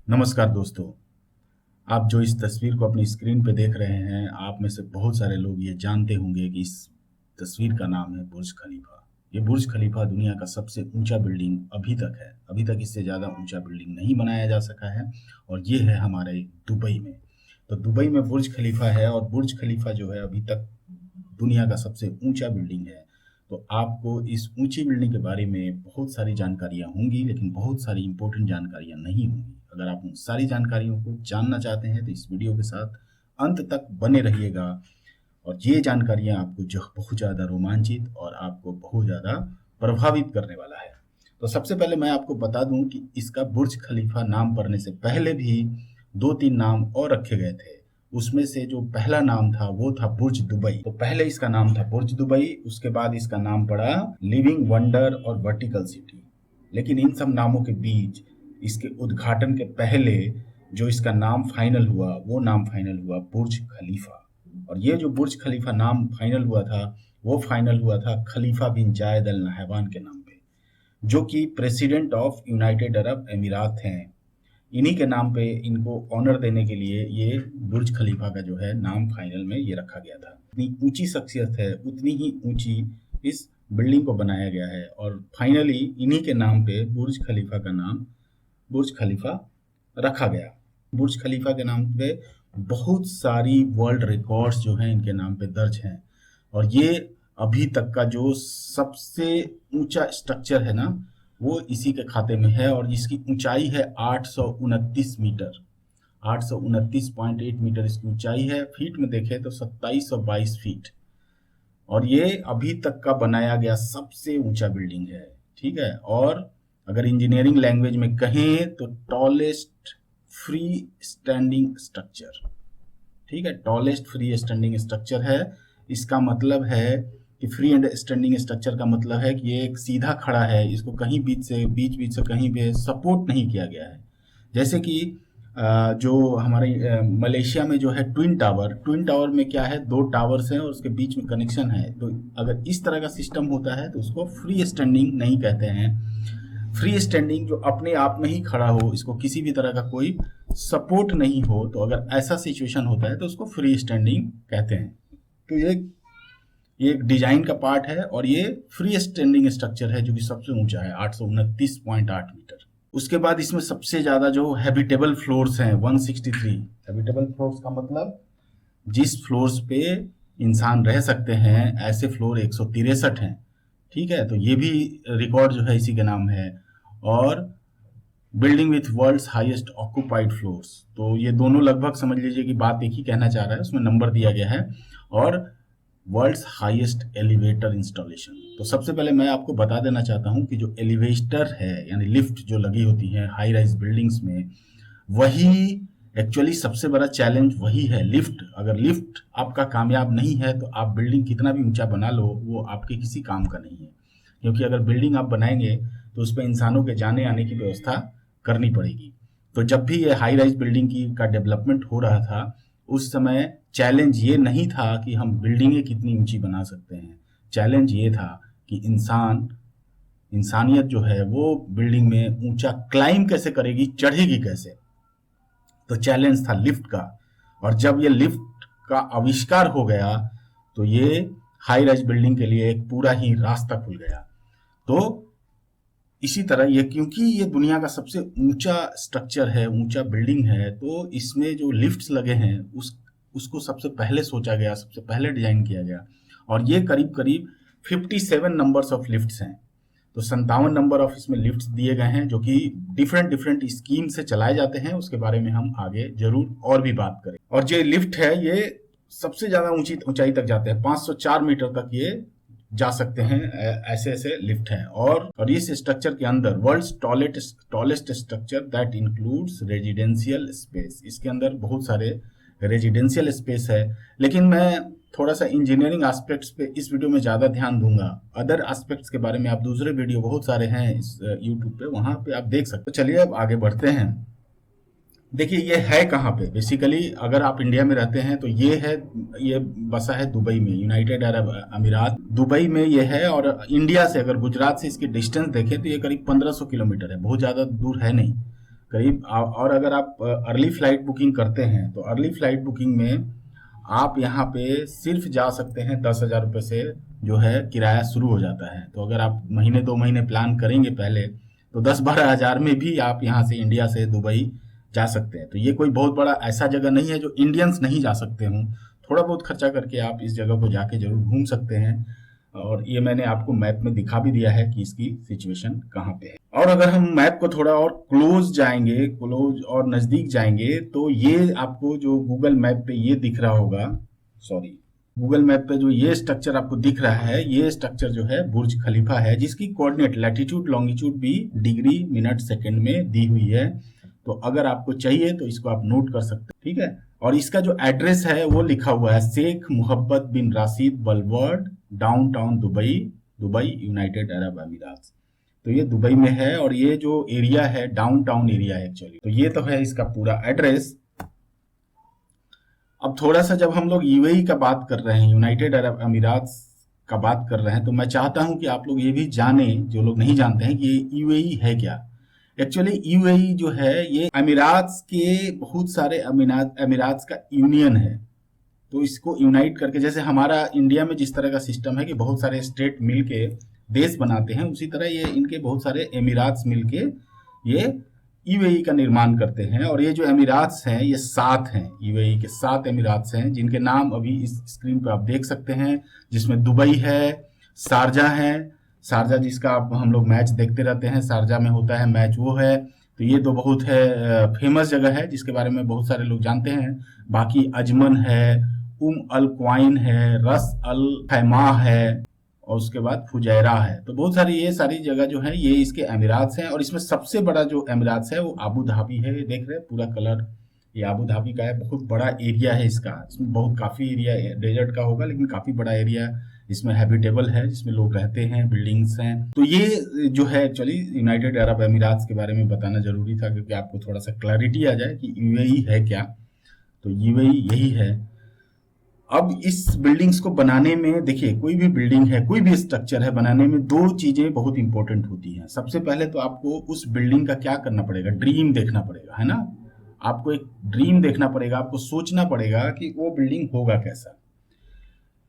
नमस्कार दोस्तों। आप जो इस तस्वीर को अपनी स्क्रीन पे देख रहे हैं, आप में से बहुत सारे लोग ये जानते होंगे कि इस तस्वीर का नाम है बुर्ज खलीफा। ये बुर्ज खलीफा दुनिया का सबसे ऊंचा बिल्डिंग अभी तक है। अभी तक इससे ज़्यादा ऊंचा बिल्डिंग नहीं बनाया जा सका है और ये है हमारे दुबई में। तो दुबई में बुर्ज खलीफा है और बुर्ज खलीफा जो है अभी तक दुनिया का सबसे ऊंचा बिल्डिंग है। तो आपको इस ऊंची बिल्डिंग के बारे में बहुत सारी जानकारियां होंगी, लेकिन बहुत सारी इंपॉर्टेंट जानकारियां नहीं होंगी। अगर आप उन सारी जानकारियों को जानना चाहते हैं तो इस वीडियो के साथ अंत तक बने रहिएगा और ये जानकारियां आपको जो बहुत ज़्यादा रोमांचित और आपको बहुत ज़्यादा प्रभावित करने वाला है। तो सबसे पहले मैं आपको बता दूं कि इसका बुर्ज खलीफा नाम पड़ने से पहले भी दो तीन नाम और रखे गए थे। उसमें से जो पहला नाम था वो था बुर्ज दुबई। तो पहले इसका नाम था बुर्ज दुबई, उसके बाद इसका नाम पड़ा लिविंग वंडर और वर्टिकल सिटी। लेकिन इन सब नामों के बीच इसके उद्घाटन के पहले जो इसका नाम फाइनल हुआ वो नाम फाइनल हुआ बुर्ज खलीफा। और ये जो बुर्ज खलीफा नाम फाइनल हुआ था वो फाइनल हुआ था खलीफा बिन जायद अल नहयान के नाम पे, जो कि प्रेसिडेंट ऑफ यूनाइटेड अरब अमीरात हैं। इन्हीं के नाम पे इनको ऑनर देने के लिए ये बुर्ज खलीफा का जो है नाम फाइनल में ये रखा गया था। इतनी ऊंची शख्सियत है, उतनी ही ऊंची इस बिल्डिंग को बनाया गया है और फाइनली इन्हीं के नाम पे बुर्ज खलीफा का नाम बुर्ज खलीफा रखा गया। बुर्ज खलीफा के नाम पे बहुत सारी वर्ल्ड रिकॉर्ड्स जो हैं इनके नाम पे दर्ज हैं और ये अभी तक का जो सबसे ऊंचा स्ट्रक्चर है ना वो इसी के खाते में है और जिसकी ऊंचाई है 829 मीटर। 829.8 मीटर इसकी ऊंचाई है। फीट में देखें तो 2722 फीट और ये अभी तक का बनाया गया सबसे ऊंचा बिल्डिंग है। ठीक है, और अगर इंजीनियरिंग लैंग्वेज में कहें तो टॉलेस्ट फ्री स्टैंडिंग स्ट्रक्चर। ठीक है, टॉलेस्ट फ्री स्टैंडिंग स्ट्रक्चर है। इसका मतलब है कि फ्री एंड स्टैंडिंग स्ट्रक्चर का मतलब है कि ये एक सीधा खड़ा है, इसको कहीं बीच से कहीं भी सपोर्ट नहीं किया गया है। जैसे कि जो हमारे मलेशिया में जो है ट्विन टावर में क्या है, दो टावर्स हैं और उसके बीच में कनेक्शन है। तो अगर इस तरह का सिस्टम होता है तो उसको फ्री स्टैंडिंग नहीं कहते हैं। फ्री स्टैंडिंग जो अपने आप में ही खड़ा हो, इसको किसी भी तरह का कोई सपोर्ट नहीं हो, तो अगर ऐसा सिचुएशन होता है तो उसको फ्री स्टैंडिंग कहते हैं। तो ये एक डिजाइन का पार्ट है और ये फ्री स्टैंडिंग स्ट्रक्चर है जो कि सबसे ऊंचा है 829.8 मीटर। उसके बाद इसमें सबसे ज्यादा जो हैबिटेबल फ्लोर्स हैं 163। हैबिटेबल फ्लोर्स का मतलब जिस फ्लोर्स पे इंसान रह सकते हैं ऐसे फ्लोर 163 हैं। ठीक है, तो ये भी रिकॉर्ड जो है इसी के नाम है। और building with world's highest occupied floors, तो ये दोनों लगभग समझ लीजिए कि बात एक ही कहना चाह रहा है, उसमें नंबर दिया गया है। और वर्ल्ड्स हाईएस्ट एलिवेटर इंस्टॉलेशन। तो सबसे पहले मैं आपको बता देना चाहता हूं कि जो एलिवेटर है यानी लिफ्ट जो लगी होती है हाई राइज बिल्डिंग्स में, वही एक्चुअली सबसे बड़ा चैलेंज वही है। लिफ्ट, अगर लिफ्ट आपका कामयाब नहीं है तो आप बिल्डिंग कितना भी ऊंचा बना लो वो आपके किसी काम का नहीं है, क्योंकि अगर बिल्डिंग आप बनाएंगे तो उस पर इंसानों के जाने आने की व्यवस्था करनी पड़ेगी। तो जब भी ये हाई राइज बिल्डिंग का डेवलपमेंट हो रहा था उस समय चैलेंज ये नहीं था कि हम बिल्डिंगें कितनी ऊंची बना सकते हैं, चैलेंज ये था कि इंसानियत जो है वो बिल्डिंग में ऊंचा क्लाइम कैसे करेगी, चढ़ेगी कैसे। तो चैलेंज था लिफ्ट का। और जब ये लिफ्ट का आविष्कार हो गया तो ये हाई राइज बिल्डिंग के लिए एक पूरा ही रास्ता खुल गया। तो इसी तरह ये, क्योंकि ये दुनिया का सबसे ऊंचा स्ट्रक्चर है, ऊंचा बिल्डिंग है, तो इसमें जो लिफ्ट्स लगे हैं उसको सबसे पहले सोचा गया, सबसे पहले डिजाइन किया गया। और ये करीब करीब 57 नंबर्स ऑफ लिफ्ट्स हैं। तो 57 नंबर ऑफ इसमें लिफ्ट्स दिए गए हैं जो कि डिफरेंट स्कीम से चलाए जाते हैं। उसके बारे में हम आगे जरूर और भी बात करें। और जो लिफ्ट है ये सबसे ज्यादा ऊंचाई तक जाते हैं, 504 मीटर तक ये जा सकते हैं। ऐसे ऐसे लिफ्ट हैं। और इस स्ट्रक्चर के अंदर world's tallest structure that includes residential space, इसके अंदर बहुत सारे रेजिडेंशियल स्पेस है। लेकिन मैं थोड़ा सा इंजीनियरिंग एस्पेक्ट्स पे इस वीडियो में ज़्यादा ध्यान दूंगा। अदर एस्पेक्ट्स के बारे में आप दूसरे वीडियो बहुत सारे हैं इस यूट्यूब पे, वहाँ पे आप देख सकते हो। चलिए अब आगे बढ़ते हैं। देखिए ये है कहाँ पे, बेसिकली अगर आप इंडिया में रहते हैं तो ये बसा है दुबई में, यूनाइटेड अरब अमीरात दुबई में ये है। और इंडिया से अगर गुजरात से इसकी डिस्टेंस देखें तो ये करीब 1500 किलोमीटर है, बहुत ज़्यादा दूर है नहीं, करीब और अगर आप अर्ली फ्लाइट बुकिंग करते हैं तो अर्ली फ्लाइट बुकिंग में आप यहाँ पे सिर्फ जा सकते हैं 10,000 रुपये से जो है किराया शुरू हो जाता है। तो अगर आप महीने 2 महीने प्लान करेंगे पहले तो 10-12 हज़ार में भी आप यहाँ से इंडिया से दुबई जा सकते हैं। तो ये कोई बहुत बड़ा ऐसा जगह नहीं है जो इंडियंस नहीं जा सकते हों। थोड़ा बहुत खर्चा करके आप इस जगह को जाके जरूर घूम सकते हैं और ये मैंने आपको मैप में दिखा भी दिया है कि इसकी सिचुएशन कहाँ पे है। और अगर हम मैप को थोड़ा और क्लोज और नजदीक जाएंगे तो ये आपको जो गूगल मैप पे ये दिख रहा होगा, सॉरी, गूगल मैप पे जो ये स्ट्रक्चर आपको दिख रहा है, ये स्ट्रक्चर जो है बुर्ज खलीफा है, जिसकी कोऑर्डिनेट लैटिट्यूड लॉन्गिट्यूड भी डिग्री मिनट सेकंड में दी हुई है। तो अगर आपको चाहिए तो इसको आप नोट कर सकते हैं, ठीक है। और इसका जो एड्रेस है वो लिखा हुआ है Sheikh Mohammed bin Rashid Boulevard, Downtown Dubai, Dubai United Arab Emirates. तो ये दुबई में है और ये जो एरिया है डाउनटाउन एरिया है एक्चुअली। तो ये तो है इसका पूरा एड्रेस। अब थोड़ा सा जब हम लोग यूएई का बात कर रहे हैं, यूनाइटेड अरब अमीरात का बात कर रहे हैं, तो मैं चाहता हूं कि आप लोग ये भी जाने, जो लोग नहीं जानते हैं, कि ये यूएई है क्या। एक्चुअली यूएई जो है ये अमीरात्स के बहुत सारे अमीरात्स का यूनियन है। तो इसको यूनाइट करके, जैसे हमारा इंडिया में जिस तरह का सिस्टम है कि बहुत सारे स्टेट मिलके देश बनाते हैं, उसी तरह ये इनके बहुत सारे अमीरात्स मिलके ये यूएई का निर्माण करते हैं। और ये जो अमीरात्स हैं ये 7 हैं, यूएई के 7 अमीरात्स हैं, जिनके नाम अभी इस स्क्रीन पर आप देख सकते हैं, जिसमें दुबई है, शारजा है, शारजा जिसका हम लोग मैच देखते रहते हैं, शारजा में होता है मैच, वो है। तो ये तो बहुत है फेमस जगह है जिसके बारे में बहुत सारे लोग जानते हैं। बाकी अजमन है, अल क्वाइन है, रस अल खैमा है और उसके बाद फुजैरा है। तो बहुत सारी ये सारी जगह जो है ये इसके अमीरात्स हैं। और इसमें सबसे बड़ा जो अमीरात्स है वो अबू धाबी है। ये देख रहे हैं पूरा कलर ये अबू धाबी का है। बहुत बड़ा एरिया है इसका, इसमें बहुत काफ़ी एरिया डेजर्ट का होगा लेकिन काफ़ी बड़ा एरिया इसमें हैबिटेबल है, जिसमें लोग रहते हैं, बिल्डिंग्स हैं। तो ये जो है एक्चुअली यूनाइटेड अरब अमीरात्स के बारे में बताना जरूरी था, क्योंकि आपको थोड़ा सा क्लैरिटी आ जाए कि यूएई है क्या। तो यूएई यही है। अब इस बिल्डिंग्स को बनाने में, देखिए कोई भी बिल्डिंग है, कोई भी स्ट्रक्चर है, बनाने में 2 चीजें बहुत इंपॉर्टेंट होती हैं। सबसे पहले तो आपको उस बिल्डिंग का क्या करना पड़ेगा, ड्रीम देखना पड़ेगा, है ना। आपको एक ड्रीम देखना पड़ेगा, आपको सोचना पड़ेगा कि वो बिल्डिंग होगा कैसा।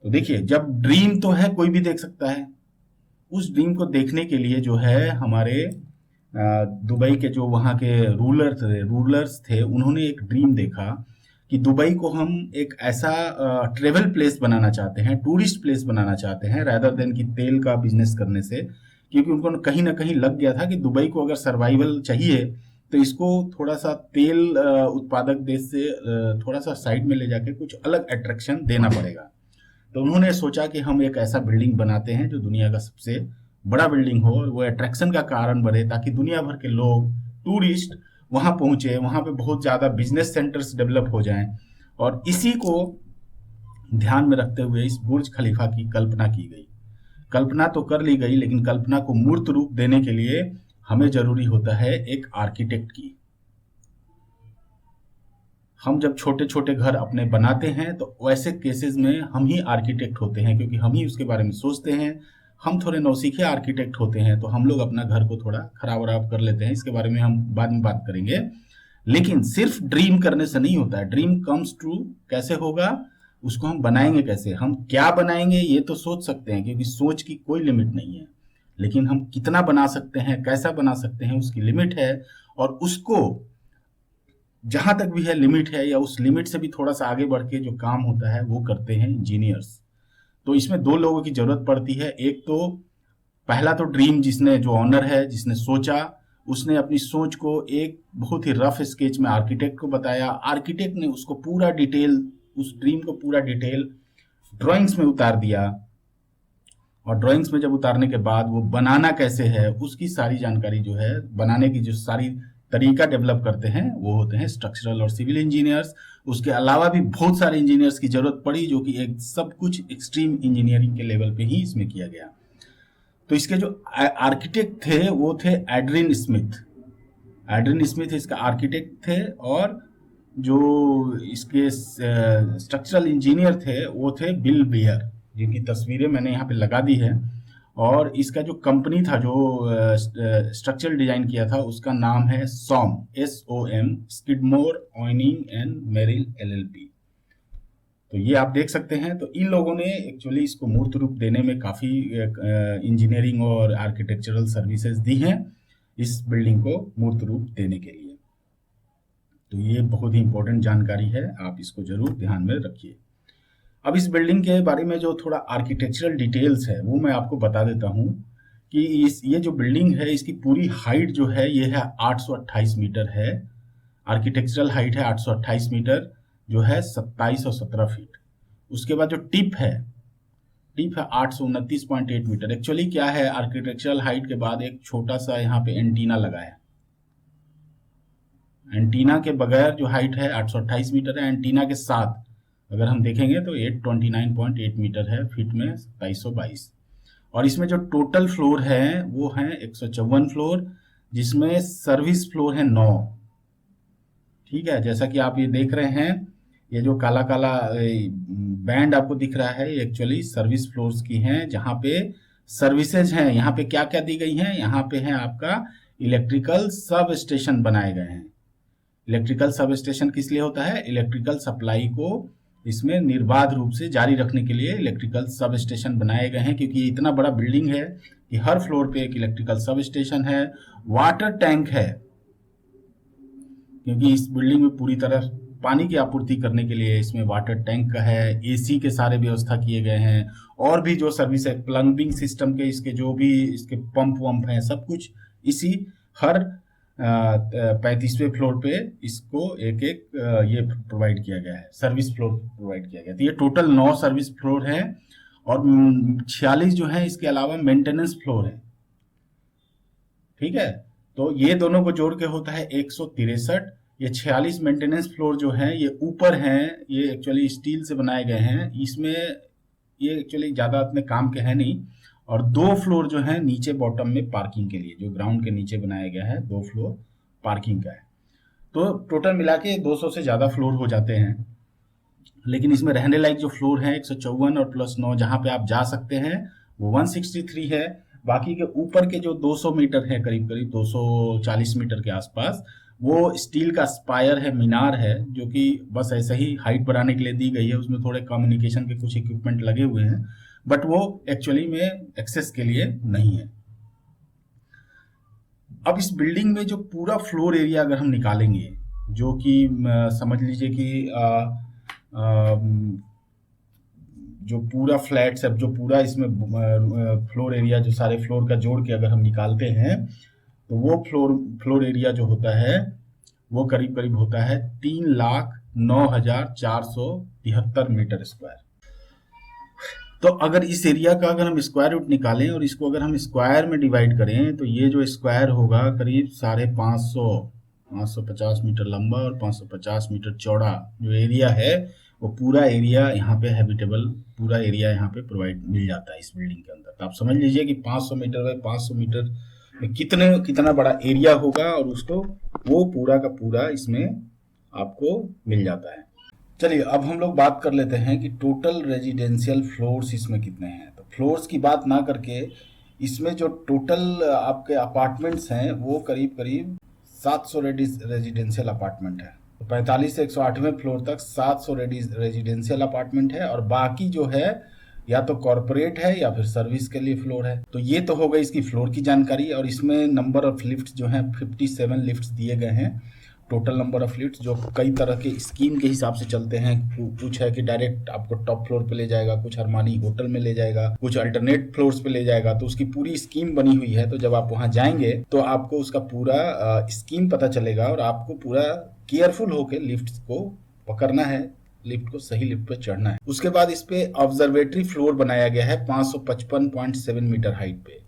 तो देखिए, जब ड्रीम तो है कोई भी देख सकता है, उस ड्रीम को देखने के लिए जो है हमारे दुबई के जो वहाँ के रूलर्स थे, उन्होंने एक ड्रीम देखा कि दुबई को हम एक ऐसा ट्रेवल प्लेस बनाना चाहते हैं, टूरिस्ट प्लेस बनाना चाहते हैं, रादर देन कि तेल का बिजनेस करने से। क्योंकि उनको कहीं ना कहीं लग गया था कि दुबई को अगर सर्वाइवल चाहिए तो इसको थोड़ा सा तेल उत्पादक देश से थोड़ा सा साइड में ले जाके कुछ अलग अट्रैक्शन देना पड़ेगा। तो उन्होंने सोचा कि हम एक ऐसा बिल्डिंग बनाते हैं जो दुनिया का सबसे बड़ा बिल्डिंग हो और वो अट्रैक्शन का कारण बने, ताकि दुनिया भर के लोग, टूरिस्ट वहां पहुंचे, वहां पे बहुत ज्यादा बिजनेस सेंटर्स डेवलप हो जाएं। और इसी को ध्यान में रखते हुए इस बुर्ज खलीफा की कल्पना की गई। कल्पना तो कर ली गई, लेकिन कल्पना को मूर्त रूप देने के लिए हमें जरूरी होता है एक आर्किटेक्ट की। हम जब छोटे छोटे घर अपने बनाते हैं तो वैसे केसेस में हम ही आर्किटेक्ट होते हैं, क्योंकि हम ही उसके बारे में सोचते हैं। हम थोड़े नौसीखे आर्किटेक्ट होते हैं, तो हम लोग अपना घर को थोड़ा खराब वराब कर लेते हैं। इसके बारे में हम बाद में बात करेंगे। लेकिन सिर्फ ड्रीम करने से नहीं होता है। ड्रीम कम्स ट्रू कैसे होगा, उसको हम बनाएंगे कैसे, हम क्या बनाएंगे ये तो सोच सकते हैं, क्योंकि सोच की कोई लिमिट नहीं है। लेकिन हम कितना बना सकते हैं, कैसा बना सकते हैं, उसकी लिमिट है। और उसको जहां तक भी है लिमिट है, या उस लिमिट से भी थोड़ा सा आगे बढ़ के जो काम होता है वो करते हैं इंजीनियर्स। तो इसमें 2 लोगों की जरूरत पड़ती है। एक तो पहला तो ड्रीम, जिसने, जो ऑनर है, जिसने सोचा, उसने अपनी सोच को एक बहुत ही रफ स्केच में आर्किटेक्ट को बताया। आर्किटेक्ट ने उसको पूरा डिटेल, उस ड्रीम को पूरा डिटेल ड्राइंग्स में उतार दिया। और ड्राइंग्स में जब उतारने के बाद वो बनाना कैसे है, उसकी सारी जानकारी जो है, बनाने की जो सारी तरीका डेवलप करते हैं, वो होते हैं स्ट्रक्चरल और सिविल इंजीनियर्स। उसके अलावा भी बहुत सारे इंजीनियर्स की जरूरत पड़ी, जो कि एक सब कुछ एक्सट्रीम इंजीनियरिंग के लेवल पे ही इसमें किया गया। तो इसके जो आर्किटेक्ट थे वो थे एड्रिन स्मिथ। एड्रिन स्मिथ इसका आर्किटेक्ट थे, और जो इसके स्ट्रक्चरल इंजीनियर थे वो थे बिल बेयर, जिनकी तस्वीरें मैंने यहाँ पे लगा दी है। और इसका जो कंपनी था जो स्ट्रक्चरल डिजाइन किया था उसका नाम है SOM, SOM, Skidmore, Owings and Merrill LLP। तो ये आप देख सकते हैं। तो इन लोगों ने एक्चुअली इसको मूर्त रूप देने में काफ़ी इंजीनियरिंग और आर्किटेक्चरल सर्विसेज दी हैं इस बिल्डिंग को मूर्त रूप देने के लिए। तो ये बहुत ही इंपॉर्टेंट जानकारी है, आप इसको जरूर ध्यान में रखिए। अब इस बिल्डिंग के बारे में जो थोड़ा आर्किटेक्चरल डिटेल्स है वो मैं आपको बता देता हूँ कि ये जो बिल्डिंग है इसकी पूरी हाइट जो है ये है 828 मीटर है। आर्किटेक्चरल हाइट है 828 मीटर, जो है 2717 फीट। उसके बाद जो टिप है 829.8 मीटर। एक्चुअली क्या है, आर्किटेक्चरल हाइट के बाद एक छोटा सा यहाँ पे एंटीना लगा है। एंटीना के बगैर जो हाइट है 828 मीटर है, एंटीना के साथ अगर हम देखेंगे तो 829.8 मीटर है, फीट में 2722। और इसमें जो टोटल फ्लोर है वो है 154 फ्लोर, जिसमें सर्विस फ्लोर है 9। ठीक है, जैसा कि आप ये देख रहे हैं, ये जो काला काला बैंड आपको दिख रहा है ये एक्चुअली सर्विस फ्लोर्स की हैं, जहाँ पे सर्विसेज हैं। यहाँ पे क्या क्या दी गई हैं, यहाँ पे है आपका इलेक्ट्रिकल सब स्टेशन बनाए गए हैं। इलेक्ट्रिकल सब स्टेशन किस लिए होता है, इलेक्ट्रिकल सप्लाई को इसमें निर्बाध रूप से जारी रखने के लिए इलेक्ट्रिकल सब स्टेशन बनाए गए हैं, क्योंकि ये इतना बड़ा बिल्डिंग है कि हर फ्लोर पे एक इलेक्ट्रिकल सब स्टेशन है। वाटर टैंक है, क्योंकि इस बिल्डिंग में पूरी तरह पानी की आपूर्ति करने के लिए इसमें वाटर टैंक का है। एसी के सारे व्यवस्था किए गए हैं, और भी जो सर्विस है प्लम्बिंग सिस्टम के, इसके जो भी इसके पंप वंप हैं, सब कुछ इसी हर 35वें फ्लोर पे इसको एक एक ये प्रोवाइड किया गया है, सर्विस फ्लोर प्रोवाइड किया गया। तो ये टोटल 9 सर्विस फ्लोर है, और 46 जो है इसके अलावा मेंटेनेंस फ्लोर है। ठीक है, तो ये दोनों को जोड़ के होता है 163। ये 46 मेंटेनेंस फ्लोर जो है ये ऊपर हैं, ये एक्चुअली स्टील से बनाए गए हैं। इसमें ये एक्चुअली ज़्यादा अपने काम के हैं नहीं। और 2 फ्लोर जो है नीचे बॉटम में पार्किंग के लिए, जो ग्राउंड के नीचे बनाया गया है, 2 फ्लोर पार्किंग का है। तो टोटल मिला के 200 से ज़्यादा फ्लोर हो जाते हैं। लेकिन इसमें रहने लायक जो फ्लोर है 154 और प्लस 9 जहाँ पे आप जा सकते हैं वो 163 है। बाकी के ऊपर के जो 200 मीटर है, करीब करीब 240 मीटर के आसपास, वो स्टील का स्पायर है, मीनार है, जो कि बस ऐसे ही हाइट बढ़ाने के लिए दी गई है। उसमें थोड़े कम्युनिकेशन के कुछ इक्विपमेंट लगे हुए हैं, बट वो एक्चुअली में एक्सेस के लिए नहीं है। अब इस बिल्डिंग में जो पूरा फ्लोर एरिया अगर हम निकालेंगे, जो कि समझ लीजिए कि जो पूरा फ्लैट सब, जो पूरा इसमें फ्लोर एरिया, जो सारे फ्लोर का जोड़ के अगर हम निकालते हैं, तो वो फ्लोर एरिया जो होता है वो करीब करीब होता है 3,09,473 मीटर स्क्वायर। तो अगर इस एरिया का अगर हम स्क्वायर रूट निकालें और इसको अगर हम स्क्वायर में डिवाइड करें, तो ये जो स्क्वायर होगा करीब 550 मीटर लंबा और 550 मीटर चौड़ा जो एरिया है, वो पूरा एरिया यहाँ पे हैबिटेबल पूरा एरिया यहाँ पे प्रोवाइड मिल जाता है इस बिल्डिंग के अंदर। तो आप समझ लीजिए कि 500 मीटर बाय 500 मीटर में कितना बड़ा एरिया होगा, और उसको वो पूरा का पूरा इसमें आपको मिल जाता है। चलिए अब हम लोग बात कर लेते हैं कि टोटल रेजिडेंशियल फ्लोर्स इसमें कितने हैं। तो फ्लोर्स की बात ना करके इसमें जो टोटल आपके अपार्टमेंट्स हैं वो करीब करीब 700 रेजिडेंशियल अपार्टमेंट है। तो 45 से 108वें फ्लोर तक 700 रेजिडेंशियल अपार्टमेंट है, और बाकी जो है या तो कॉर्पोरेट है या फिर सर्विस के लिए फ्लोर है। तो ये तो हो गई इसकी फ्लोर की जानकारी। और इसमें नंबर ऑफ लिफ्ट जो है 57 लिफ्ट दिए गए हैं। टोटल नंबर ऑफ लिफ्ट जो कई तरह के स्कीम के हिसाब से चलते हैं। कुछ है कि डायरेक्ट आपको टॉप फ्लोर पे ले जाएगा, कुछ अरमानी होटल में ले जाएगा, कुछ अल्टरनेट फ्लोर्स पे ले जाएगा। तो उसकी पूरी स्कीम बनी हुई है। तो जब आप वहां जाएंगे तो आपको उसका पूरा स्कीम पता चलेगा, और आपको पूरा केयरफुल होकर लिफ्ट को पकड़ना है, लिफ्ट को सही लिफ्ट पे चढ़ना है। उसके बाद इस पे ऑब्जर्वेटरी फ्लोर बनाया गया है 555.7 मीटर हाइट पे।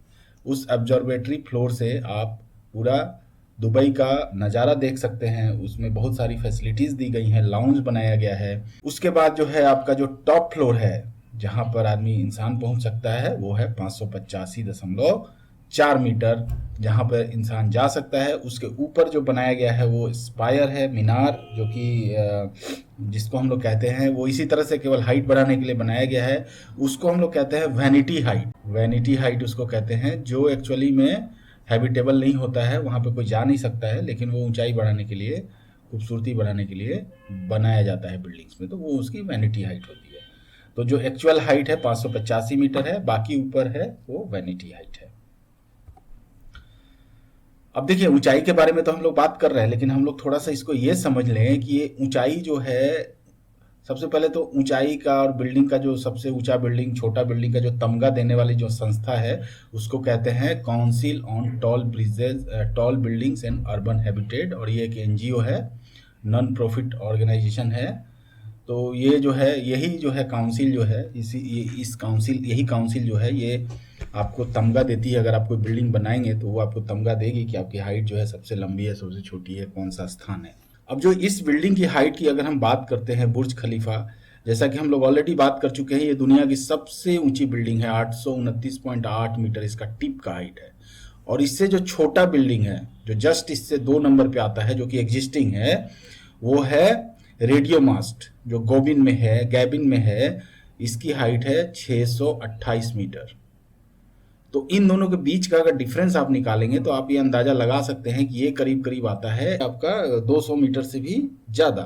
उस ऑब्जर्वेटरी फ्लोर से आप पूरा दुबई का नज़ारा देख सकते हैं। उसमें बहुत सारी फैसिलिटीज़ दी गई हैं, लाउंज बनाया गया है। उसके बाद जो है आपका जो टॉप फ्लोर है, जहां पर आदमी इंसान पहुंच सकता है, वो है 585.3 4 मीटर जहाँ पर इंसान जा सकता है। उसके ऊपर जो बनाया गया है वो स्पायर है, मीनार, जो कि जिसको हम लोग कहते हैं, वो इसी तरह से केवल हाइट बढ़ाने के लिए बनाया गया है। उसको हम लोग कहते हैं वैनिटी हाइट। वैनिटी हाइट उसको कहते हैं, जो एक्चुअली में हैबिटेबल नहीं होता है, वहाँ पे कोई जा नहीं सकता है, लेकिन वो ऊंचाई बढ़ाने के लिए, खूबसूरती बढ़ाने के लिए बनाया जाता है बिल्डिंग्स में, तो वो उसकी वैनिटी हाइट होती है। तो जो एक्चुअल हाइट है 585 मीटर है, बाकी ऊपर है वो वैनिटी हाइट है। अब देखिए, ऊंचाई के बारे में तो हम लोग बात कर रहे हैं, लेकिन हम लोग थोड़ा सा इसको ये समझ लें कि ये ऊंचाई जो है, सबसे पहले तो ऊंचाई का और बिल्डिंग का, जो सबसे ऊंचा बिल्डिंग, छोटा बिल्डिंग का जो तमगा देने वाली जो संस्था है, उसको कहते हैं council on tall bridges, tall buildings and urban habitat, और ये एक एनजीओ है, नॉन प्रॉफिट ऑर्गेनाइजेशन है। तो ये जो है, यही जो है काउंसिल जो है, इस काउंसिल, यही काउंसिल जो है, ये आपको तमगा देती है। अगर आप कोई बिल्डिंग बनाएंगे तो वो आपको तमगा देगी कि आपकी हाइट जो है सबसे लंबी है, सबसे छोटी है, कौन सा स्थान है। अब जो इस बिल्डिंग की हाइट की अगर हम बात करते हैं, बुर्ज खलीफा, जैसा कि हम लोग ऑलरेडी बात कर चुके हैं, ये दुनिया की सबसे ऊंची बिल्डिंग है। 829.8 मीटर इसका टिप का हाइट है। और इससे जो छोटा बिल्डिंग है, जो जस्ट इससे 2 नंबर पे आता है, जो कि एग्जिस्टिंग है, वो है रेडियो मास्ट, जो गोबिन में है, गैबिन में है। इसकी हाइट है 628 मीटर। तो इन दोनों के बीच का अगर डिफरेंस आप निकालेंगे तो आप ये अंदाजा लगा सकते हैं कि ये करीब करीब आता है आपका 200 मीटर से भी ज़्यादा।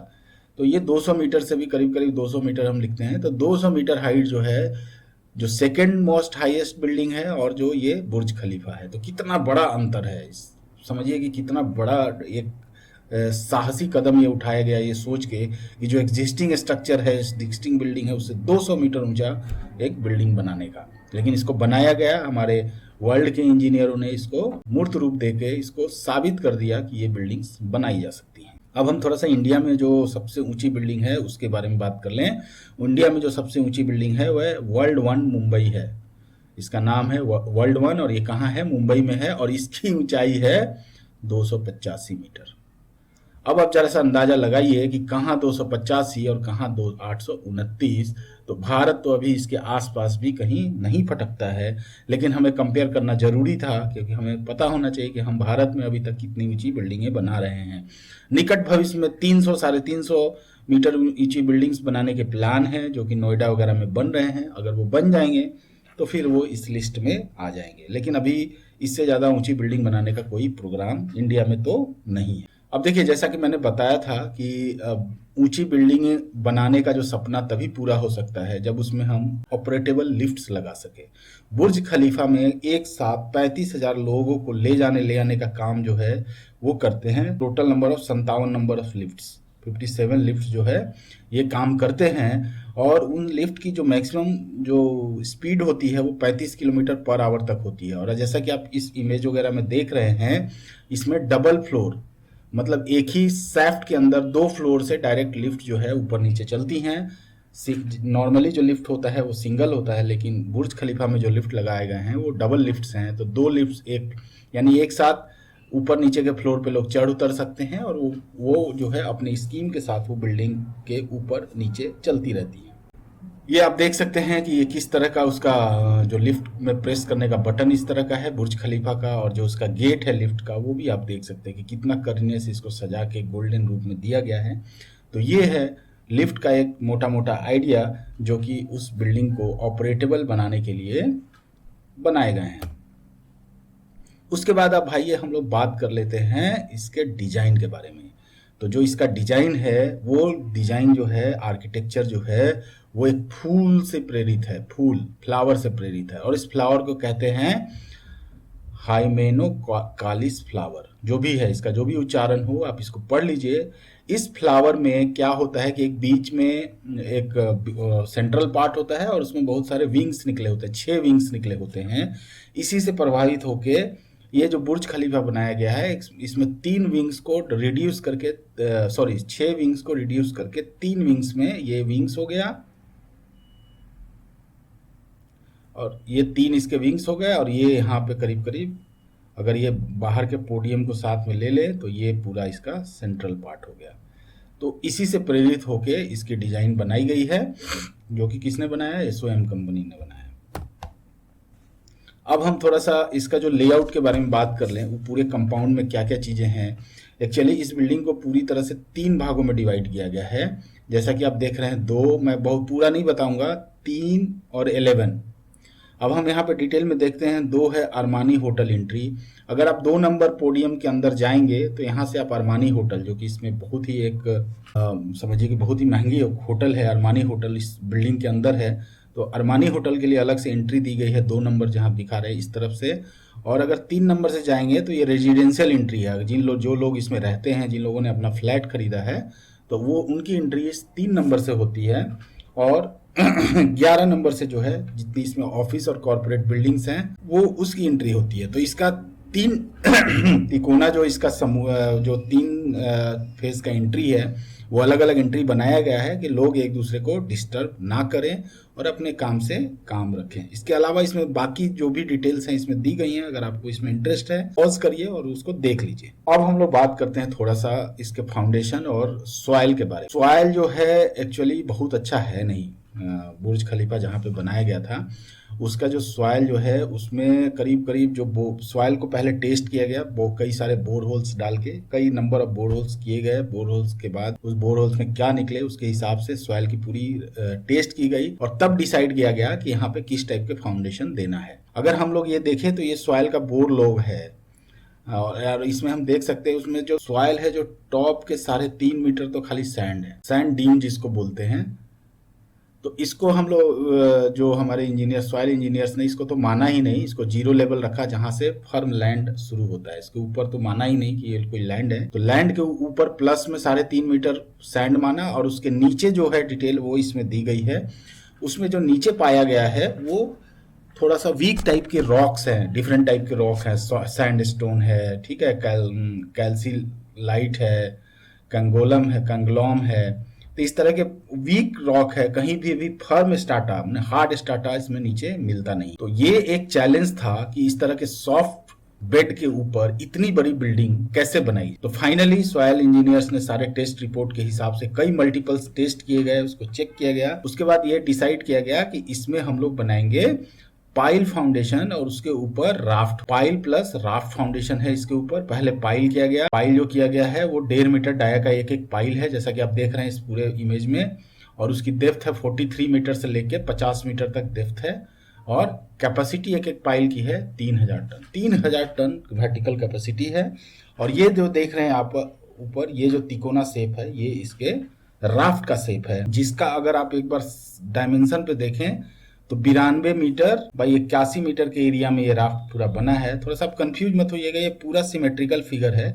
तो ये 200 मीटर से भी करीब करीब 200 मीटर हम लिखते हैं। तो 200 मीटर हाइट जो है, जो सेकेंड मोस्ट हाईएस्ट बिल्डिंग है, और जो ये बुर्ज खलीफा है, तो कितना बड़ा अंतर है। समझिए कि कितना बड़ा एक साहसी कदम ये उठाया गया, ये सोच के कि जो एग्जिस्टिंग स्ट्रक्चर है, एग्जिस्टिंग बिल्डिंग है, उससे 200 मीटर ऊंचा एक बिल्डिंग बनाने का। लेकिन इसको बनाया गया, हमारे वर्ल्ड के इंजीनियरों ने इसको मूर्त रूप देके इसको साबित कर दिया कि ये बिल्डिंग्स बनाई जा सकती हैं। अब हम थोड़ा सा इंडिया में जो सबसे ऊंची बिल्डिंग है उसके बारे में बात कर लें। इंडिया में जो सबसे ऊंची बिल्डिंग है वह वर्ल्ड वन मुंबई है। इसका नाम है वर्ल्ड वन, और ये कहाँ है? मुंबई में है, और इसकी ऊंचाई है 285 मीटर। अब आप जरा सा अंदाजा लगाइए कि कहाँ 285 और कहाँ 829। तो भारत तो अभी इसके आसपास भी कहीं नहीं फटकता है, लेकिन हमें कंपेयर करना जरूरी था, क्योंकि हमें पता होना चाहिए कि हम भारत में अभी तक कितनी ऊंची बिल्डिंगें बना रहे हैं। निकट भविष्य में 300 350 मीटर ऊंची बिल्डिंग्स बनाने के प्लान हैं, जो कि नोएडा वगैरह में बन रहे हैं। अगर वो बन जाएंगे तो फिर वो इस लिस्ट में आ जाएंगे, लेकिन अभी इससे ज़्यादा ऊंची बिल्डिंग बनाने का कोई प्रोग्राम इंडिया में तो नहीं है। अब देखिए, जैसा कि मैंने बताया था कि ऊंची बिल्डिंग बनाने का जो सपना तभी पूरा हो सकता है जब उसमें हम ऑपरेटेबल लिफ्ट्स लगा सके। बुर्ज खलीफा में एक साथ 35,000 लोगों को ले आने का काम जो है वो करते हैं। Total number of 57 number of lifts, 57 lift जो है ये काम करते हैं। और उन लिफ्ट की जो मैक्सिमम जो स्पीड होती है वो 35 किलोमीटर पर आवर तक होती है। और जैसा कि आप इस इमेज वगैरह में देख रहे हैं, इसमें डबल फ्लोर, मतलब एक ही सैफ्ट के अंदर 2 फ्लोर से डायरेक्ट लिफ्ट जो है ऊपर नीचे चलती हैं। नॉर्मली जो लिफ्ट होता है वो सिंगल होता है, लेकिन बुर्ज खलीफा में जो लिफ्ट लगाए गए हैं वो डबल लिफ्ट्स हैं। तो 2 लिफ्ट्स यानी एक साथ ऊपर नीचे के फ्लोर पे लोग चढ़ उतर सकते हैं, और वो जो है अपने स्कीम के साथ वो बिल्डिंग के ऊपर नीचे चलती रहती है। ये आप देख सकते हैं कि ये किस तरह का उसका जो लिफ्ट में प्रेस करने का बटन इस तरह का है बुर्ज खलीफा का, और जो उसका गेट है लिफ्ट का वो भी आप देख सकते हैं कि कितना करीने से इसको सजा के गोल्डन रूप में दिया गया है। तो ये है लिफ्ट का एक मोटा मोटा आइडिया, जो कि उस बिल्डिंग को ऑपरेटेबल बनाने के लिए बनाए गए हैं। उसके बाद अब भाई हम लोग बात कर लेते हैं इसके डिजाइन के बारे में। तो जो इसका डिजाइन है, वो डिजाइन जो है, आर्किटेक्चर जो है, वो एक फूल से प्रेरित है, फ्लावर से प्रेरित है। और इस फ्लावर को कहते हैं हाइमेनो कालिस फ्लावर। जो भी है, इसका जो भी उच्चारण हो, आप इसको पढ़ लीजिए। इस फ्लावर में क्या होता है कि एक बीच में एक सेंट्रल पार्ट होता है, और उसमें बहुत सारे विंग्स निकले होते हैं, 6 विंग्स निकले होते हैं। इसी से प्रभावित होके ये जो बुर्ज खलीफा बनाया गया है, इसमें 3 विंग्स को रिड्यूस करके, 6 विंग्स को रिड्यूस करके 3 विंग्स में ये विंग्स हो गया, और ये 3 इसके विंग्स हो गए। और ये यहाँ पे करीब करीब, अगर ये बाहर के पोडियम को साथ में ले ले, तो ये पूरा इसका सेंट्रल पार्ट हो गया। तो इसी से प्रेरित होके इसकी डिजाइन बनाई गई है, जो कि किसने बनाया है? SOM कंपनी ने बनाया। अब हम थोड़ा सा इसका जो लेआउट के बारे में बात कर लें, वो पूरे कंपाउंड में क्या क्या चीज़ें हैं। एक्चुअली इस बिल्डिंग को पूरी तरह से 3 भागों में डिवाइड किया गया है। जैसा कि आप देख रहे हैं, 2, मैं बहुत पूरा नहीं बताऊंगा, 3 और 11। अब हम यहाँ पे डिटेल में देखते हैं। 2 है अरमानी होटल एंट्री। अगर आप 2 नंबर पोडियम के अंदर जाएंगे तो यहाँ से आप अरमानी होटल, जो कि इसमें बहुत ही एक समझिए कि बहुत ही महंगी होटल है, अरमानी होटल इस बिल्डिंग के अंदर है, तो अरमानी होटल के लिए अलग से एंट्री दी गई है। 2 नंबर जहाँ दिखा रहे हैं इस तरफ से। और अगर 3 नंबर से जाएंगे तो ये रेजिडेंशियल एंट्री है। जो लोग इसमें रहते हैं, जिन लोगों ने अपना फ्लैट खरीदा है, तो वो उनकी एंट्री इस 3 नंबर से होती है। और 11 नंबर से जो है, जितनी इसमें ऑफिस और कॉर्पोरेट बिल्डिंग्स हैं, वो उसकी एंट्री होती है। तो इसका 3 तिकोना जो इसका समूह, जो 3 फेज का एंट्री है, वो अलग अलग एंट्री बनाया गया है कि लोग एक दूसरे को डिस्टर्ब ना करें और अपने काम से काम रखें। इसके अलावा इसमें बाकी जो भी डिटेल्स हैं इसमें दी गई हैं। अगर आपको इसमें इंटरेस्ट है, पॉज करिए और उसको देख लीजिए। अब हम लोग बात करते हैं थोड़ा सा इसके फाउंडेशन और सॉइल के बारे में। सॉइल जो है एक्चुअली बहुत अच्छा है नहीं। बुर्ज खलीफा जहाँ पे बनाया गया था, उसका जो सॉइल जो है, उसमें करीब करीब जो सॉइल को पहले टेस्ट किया गया, कई सारे बोर होल्स डाल के, कई नंबर ऑफ बोर होल्स किए गए। बोर होल्स के बाद उस बोर होल्स में क्या निकले, उसके हिसाब से सॉइल की पूरी टेस्ट की गई और तब डिसाइड किया गया कि यहाँ पे किस टाइप के फाउंडेशन देना है। अगर हम लोग ये देखें तो ये सॉइल का बोर लॉग है, और इसमें हम देख सकते हैं उसमें जो सॉइल है, जो टॉप के 3.5 मीटर तो खाली सैंड है, सैंड डीन जिसको बोलते हैं। तो इसको हम लोग, जो हमारे इंजीनियर, सॉइल इंजीनियर्स ने इसको तो माना ही नहीं, इसको 0 लेवल रखा जहां से फर्म लैंड शुरू होता है। इसके ऊपर तो माना ही नहीं कि ये कोई लैंड है। तो लैंड के ऊपर प्लस में 3.5 मीटर सैंड माना, और उसके नीचे जो है डिटेल वो इसमें दी गई है। उसमें जो नीचे पाया गया है वो थोड़ा सा वीक टाइप के रॉक्स हैं, डिफरेंट टाइप के रॉक हैं। सैंड स्टोन है, ठीक है, कैल्सीलाइट है, कंगोलम है, कंगलोम है। तो इस तरह के वीक रॉक है, कहीं भी फर्म स्टार्टा, हार्ड स्टार्टा इसमें नीचे मिलता नहीं। तो ये एक चैलेंज था कि इस तरह के सॉफ्ट बेड के ऊपर इतनी बड़ी बिल्डिंग कैसे बनाई। तो फाइनली सॉइल इंजीनियर्स ने सारे टेस्ट रिपोर्ट के हिसाब से, कई मल्टीपल्स टेस्ट किए गए, उसको चेक किया गया। उसके बाद ये डिसाइड किया गया कि इसमें हम लोग बनाएंगे पाइल फाउंडेशन और उसके ऊपर raft. Pile plus raft foundation है इसके ऊपर। पहले पाइल किया गया। पाइल जो किया गया है वो 1.5 मीटर डाया का एक पाइल है, जैसा कि आप देख रहे हैं इस पूरे इमेज में। और उसकी डेप्थ है 43 मीटर से लेके 50 मीटर तक डेप्थ है। और कैपेसिटी एक पाइल की है 3000 टन। 3000 टन वर्टिकल कैपेसिटी है। और ये जो देख रहे हैं आप ऊपर, ये जो तिकोना शेप है, ये इसके राफ्ट का शेप है, जिसका अगर आप एक बार डायमेंशन पे देखें तो 92 मीटर बाई 81 मीटर के एरिया में ये राफ्ट पूरा बना है। थोड़ा सा आप कंफ्यूज मत होइएगा, ये पूरा सिमेट्रिकल फिगर है।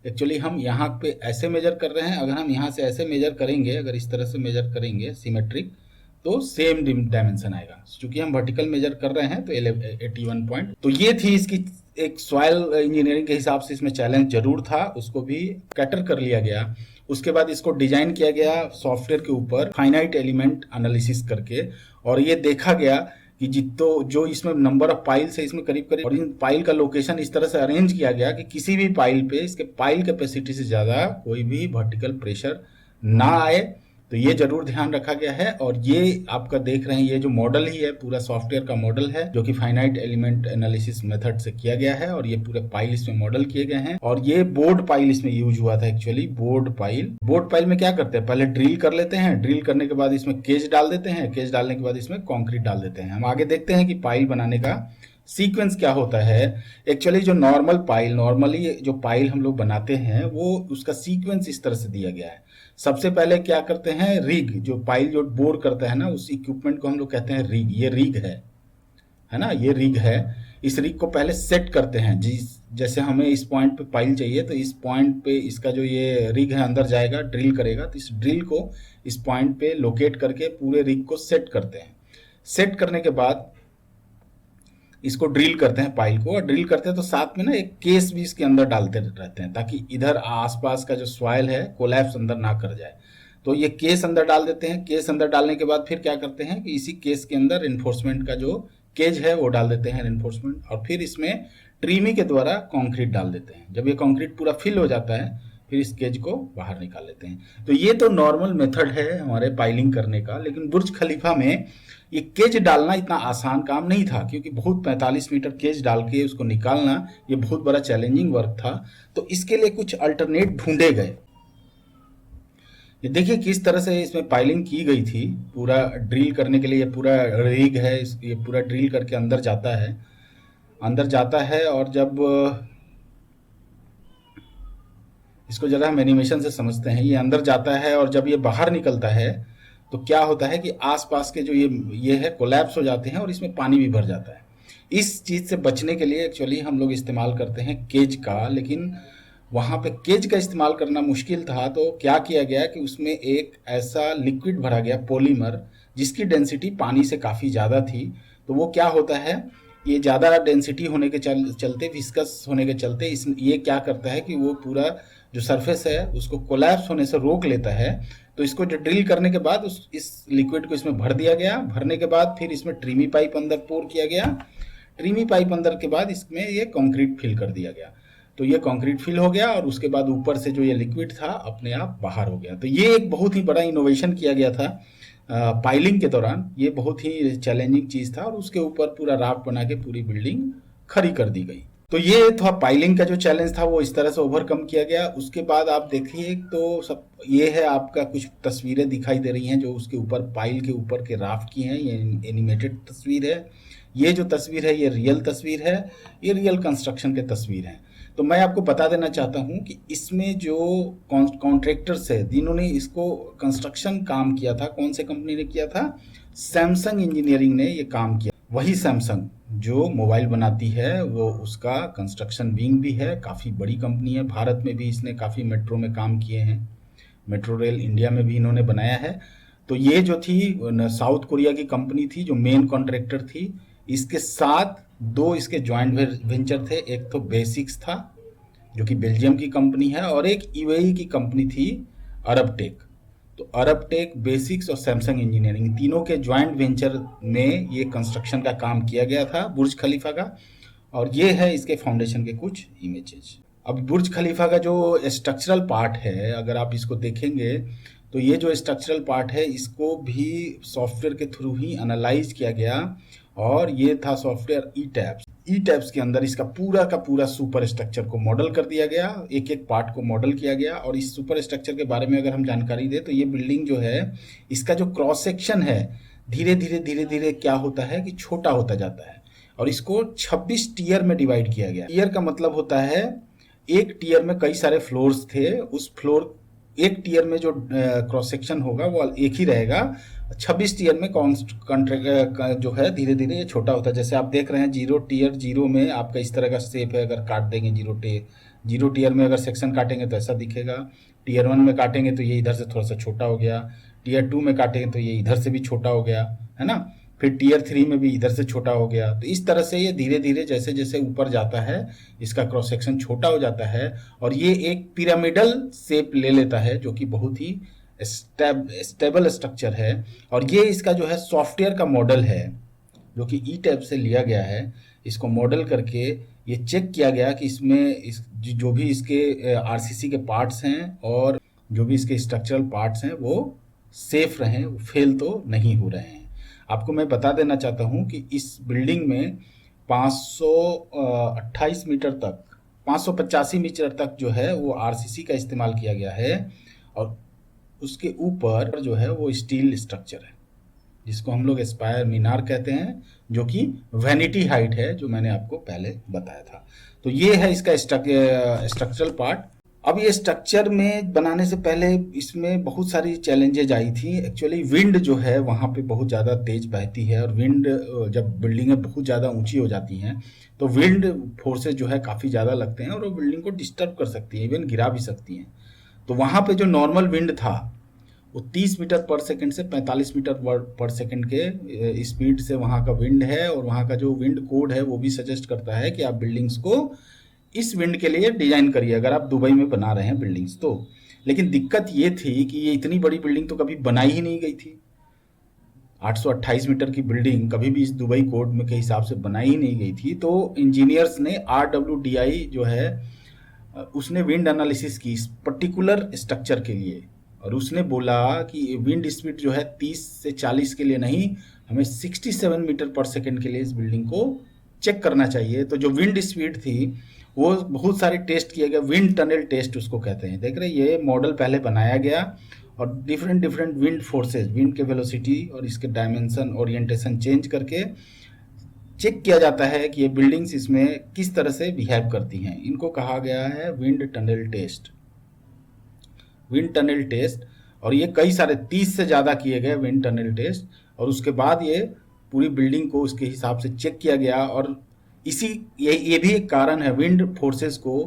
एक्चुअली हम यहाँ पे ऐसे मेजर कर रहे हैं, अगर हम यहाँ से ऐसे मेजर करेंगे, अगर इस तरह से मेजर करेंगे सिमेट्रिक, तो सेम डायमेंशन आएगा। क्योंकि हम वर्टिकल मेजर कर रहे हैं तो 81 पॉइंट। तो ये थी इसकी एक सॉइल इंजीनियरिंग के हिसाब से इसमें चैलेंज जरूर था, उसको भी कैटर कर लिया गया। उसके बाद इसको डिजाइन किया गया सॉफ्टवेयर के ऊपर फाइनाइट एलिमेंट एनालिसिस करके, और ये देखा गया कि जो इसमें नंबर ऑफ पाइल्स है, इसमें करीब करीब, और इन पाइल का लोकेशन इस तरह से अरेंज किया गया कि किसी भी पाइल पे इसके पाइल कैपेसिटी से ज्यादा कोई भी वर्टिकल प्रेशर ना आए। तो ये जरूर ध्यान रखा गया है। और ये आपका देख रहे हैं, ये जो मॉडल ही है, पूरा सॉफ्टवेयर का मॉडल है, जो कि फाइनाइट एलिमेंट एनालिसिस मेथड से किया गया है। और ये पूरे पाइल इसमें मॉडल किए गए हैं। और ये बोर्ड पाइल इसमें यूज हुआ था एक्चुअली। बोर्ड पाइल में क्या करते हैं, पहले ड्रिल कर लेते हैं, ड्रिल करने के बाद इसमें केज डाल देते हैं, केज डालने के बाद इसमें कंक्रीट डाल देते हैं। हम आगे देखते हैं कि पाइल बनाने का सीक्वेंस क्या होता है। एक्चुअली जो नॉर्मली जो पाइल हम लोग बनाते हैं, वो उसका सीक्वेंस इस तरह से दिया गया है। सबसे पहले क्या करते हैं, रिग, जो पाइल जो बोर करता है ना, उस इक्विपमेंट को हम लोग कहते हैं रिग। ये रिग है ना, ये रिग है। इस रिग को पहले सेट करते हैं। जैसे हमें इस पॉइंट पे पाइल चाहिए, तो इस पॉइंट पे इसका जो ये रिग है अंदर जाएगा, ड्रिल करेगा। तो इस ड्रिल को इस पॉइंट पे लोकेट करके पूरे रिग को सेट करते हैं। सेट करने के बाद इसको ड्रिल करते हैं पाइल को, और ड्रिल करते हैं तो साथ में ना एक केस भी इसके अंदर डालते रहते हैं, ताकि इधर आसपास का जो सॉइल है कोलैप्स अंदर ना कर जाए। तो ये केस अंदर डाल देते हैं। केस अंदर डालने के बाद फिर क्या करते हैं कि इसी केस के अंदर रेनफोर्समेंट का जो केज है वो डाल देते हैं, रेनफोर्समेंट। और फिर इसमें ट्रीमी के द्वारा कंक्रीट डाल देते हैं। जब ये कंक्रीट पूरा फिल हो जाता है, फिर इस केज को बाहर निकाल लेते हैं। तो ये तो नॉर्मल मेथड है हमारे पाइलिंग करने का। लेकिन बुर्ज खलीफा में ये केज डालना इतना आसान काम नहीं था, क्योंकि बहुत 45 मीटर केज डाल के उसको निकालना ये बहुत बड़ा चैलेंजिंग वर्क था। तो इसके लिए कुछ अल्टरनेट ढूंढे गए। ये देखिए किस तरह से इसमें पाइलिंग की गई थी। पूरा ड्रिल करने के लिए ये पूरा रिग है, ये पूरा ड्रिल करके अंदर जाता है, और जब इसको जरा हम एनिमेशन से समझते हैं, ये अंदर जाता है और जब ये बाहर निकलता है तो क्या होता है कि आसपास के जो ये है कोलैप्स हो जाते हैं और इसमें पानी भी भर जाता है। इस चीज़ से बचने के लिए एक्चुअली हम लोग इस्तेमाल करते हैं केज का, लेकिन वहाँ पे केज का इस्तेमाल करना मुश्किल था। तो क्या किया गया कि उसमें एक ऐसा लिक्विड भरा गया पॉलीमर जिसकी डेंसिटी पानी से काफ़ी ज़्यादा थी। तो वो क्या होता है, ये ज़्यादा डेंसिटी होने के चलते, विस्कस होने के चलते ये क्या करता है कि वो पूरा जो सरफेस है उसको कोलैप्स होने से रोक लेता है। तो इसको जो ड्रिल करने के बाद इस लिक्विड को इसमें भर दिया गया। भरने के बाद फिर इसमें ट्रीमी पाइप अंदर पोर किया गया। ट्रीमी पाइप अंदर के बाद इसमें ये कंक्रीट फिल कर दिया गया। तो ये कंक्रीट फिल हो गया और उसके बाद ऊपर से जो ये लिक्विड था अपने आप बाहर हो गया। तो ये एक बहुत ही बड़ा इनोवेशन किया गया था पाइलिंग के दौरान। ये बहुत ही चैलेंजिंग चीज़ था और उसके ऊपर पूरा राफ्ट बना के पूरी बिल्डिंग खड़ी कर दी गई। तो ये था पाइलिंग का जो चैलेंज था, वो इस तरह से ओवरकम किया गया। उसके बाद आप देखिए तो सब ये है, आपका कुछ तस्वीरें दिखाई दे रही हैं जो उसके ऊपर पाइल के ऊपर के राफ्ट की हैं। ये एनिमेटेड तस्वीर है। ये जो तस्वीर है ये रियल तस्वीर है, ये रियल कंस्ट्रक्शन के तस्वीर हैं। तो मैं आपको बता देना चाहता हूँ कि इसमें जो कॉन्ट्रैक्टर्स है जिन्होंने इसको कंस्ट्रक्शन काम किया था, कौन से कंपनी ने किया था, सैमसंग इंजीनियरिंग ने ये काम किया। वही सैमसंग जो मोबाइल बनाती है वो उसका कंस्ट्रक्शन विंग भी है, काफ़ी बड़ी कंपनी है। भारत में भी इसने काफ़ी मेट्रो में काम किए हैं, मेट्रो रेल इंडिया में भी इन्होंने बनाया है। तो ये जो थी साउथ कोरिया की कंपनी थी जो मेन कॉन्ट्रैक्टर थी। इसके साथ दो इसके जॉइंट वेंचर थे, एक तो बेसिक्स था जो कि बेल्जियम की कंपनी है, और एक यूएई की कंपनी थी अरब टेक। तो अरब टेक, बेसिक्स और सैमसंग इंजीनियरिंग, तीनों के ज्वाइंट वेंचर में ये कंस्ट्रक्शन का काम किया गया था बुर्ज खलीफा का। और ये है इसके फाउंडेशन के कुछ इमेजेस। अब बुर्ज खलीफा का जो स्ट्रक्चरल पार्ट है, अगर आप इसको देखेंगे तो ये जो स्ट्रक्चरल पार्ट है इसको भी सॉफ्टवेयर के थ्रू ही एनालाइज किया गया। और ये था सॉफ्टवेयर ई टैब्स के अंदर इसका पूरा का पूरा सुपर स्ट्रक्चर को मॉडल कर दिया गया, एक एक पार्ट को मॉडल किया गया। और इस सुपर स्ट्रक्चर के बारे में अगर हम जानकारी दें तो ये बिल्डिंग जो है इसका जो क्रॉस सेक्शन है धीरे धीरे क्या होता है कि छोटा होता जाता है, और इसको 26 टीयर में डिवाइड किया गया। टीयर का मतलब होता है एक टीयर में कई सारे फ्लोर्स थे, उस फ्लोर एक टीयर में जो क्रॉस सेक्शन होगा वो एक ही रहेगा। 26 टीयर में जो है धीरे धीरे ये छोटा होता है। जैसे आप देख रहे हैं टीयर जीरो में आपका इस तरह का शेप है। अगर काट देंगे जीरो टीयर में अगर सेक्शन काटेंगे तो ऐसा दिखेगा। टीयर 1 में काटेंगे तो ये इधर से थोड़ा सा छोटा हो गया, टीयर 2 में काटेंगे तो ये इधर से भी छोटा हो गया, है ना। फिर टीयर 3 में भी इधर से छोटा हो गया। तो इस तरह से ये धीरे धीरे जैसे जैसे ऊपर जाता है इसका क्रॉस सेक्शन छोटा हो जाता है और ये एक पिरामिडल शेप ले लेता है, जो कि बहुत ही स्टेबल स्ट्रक्चर है। और ये इसका जो है सॉफ्टवेयर का मॉडल है जो कि ई टैब से लिया गया है। इसको मॉडल करके ये चेक किया गया कि इसमें जो भी इसके आरसीसी के पार्ट्स हैं और जो भी इसके स्ट्रक्चरल पार्ट्स हैं वो सेफ रहें, फेल तो नहीं हो रहे हैं। आपको मैं बता देना चाहता हूँ कि इस बिल्डिंग में 528 मीटर तक 585 मीटर तक जो है वो आरसीसी का इस्तेमाल किया गया है, और उसके ऊपर जो है वो स्टील स्ट्रक्चर है जिसको हम लोग एस्पायर मीनार कहते हैं, जो कि वैनिटी हाइट है, जो मैंने आपको पहले बताया था। तो ये है इसका स्ट्रक्चरल पार्ट। अब ये स्ट्रक्चर में बनाने से पहले इसमें बहुत सारी चैलेंजेज आई थी। एक्चुअली विंड जो है वहाँ पे बहुत ज़्यादा तेज बहती है, और विंड जब बिल्डिंगें बहुत ज़्यादा ऊंची हो जाती हैं तो विंड फोर्सेज जो है काफ़ी ज़्यादा लगते हैं और वो बिल्डिंग को डिस्टर्ब कर सकती हैं, इवन गिरा भी सकती हैं। तो वहाँ पे जो नॉर्मल विंड था वो 30 मीटर पर सेकंड से 45 मीटर पर सेकंड के स्पीड से वहाँ का विंड है, और वहाँ का जो विंड कोड है वो भी सजेस्ट करता है कि आप बिल्डिंग्स को इस विंड के लिए डिजाइन करिए अगर आप दुबई में बना रहे हैं बिल्डिंग्स तो। लेकिन दिक्कत ये थी कि ये इतनी बड़ी बिल्डिंग तो कभी बनाई ही नहीं गई थी। 828 मीटर की बिल्डिंग कभी भी इस दुबई कोड में के हिसाब से बनाई ही नहीं गई थी। तो इंजीनियर्स ने RWDI जो है उसने विंड एनालिसिस की इस पर्टिकुलर स्ट्रक्चर के लिए, और उसने बोला कि विंड स्पीड जो है 30 से 40 के लिए नहीं, हमें 67 मीटर पर सेकंड के लिए इस बिल्डिंग को चेक करना चाहिए। तो जो विंड स्पीड थी वो बहुत सारे टेस्ट किए गए, विंड टनल टेस्ट उसको कहते हैं। देख रहे ये मॉडल पहले बनाया गया और different different wind forces, wind के वेलोसिटी और इसके डायमेंशन ओरिएंटेशन चेंज करके चेक किया जाता है कि ये बिल्डिंग्स इसमें किस तरह से बिहेव करती हैं। इनको कहा गया है wind tunnel test, wind tunnel test. और ये कई सारे 30 से ज़्यादा किए गए विंड टनल टेस्ट, और उसके बाद ये पूरी बिल्डिंग को उसके हिसाब से चेक किया गया। और ये भी एक कारण है, विंड फोर्सेस को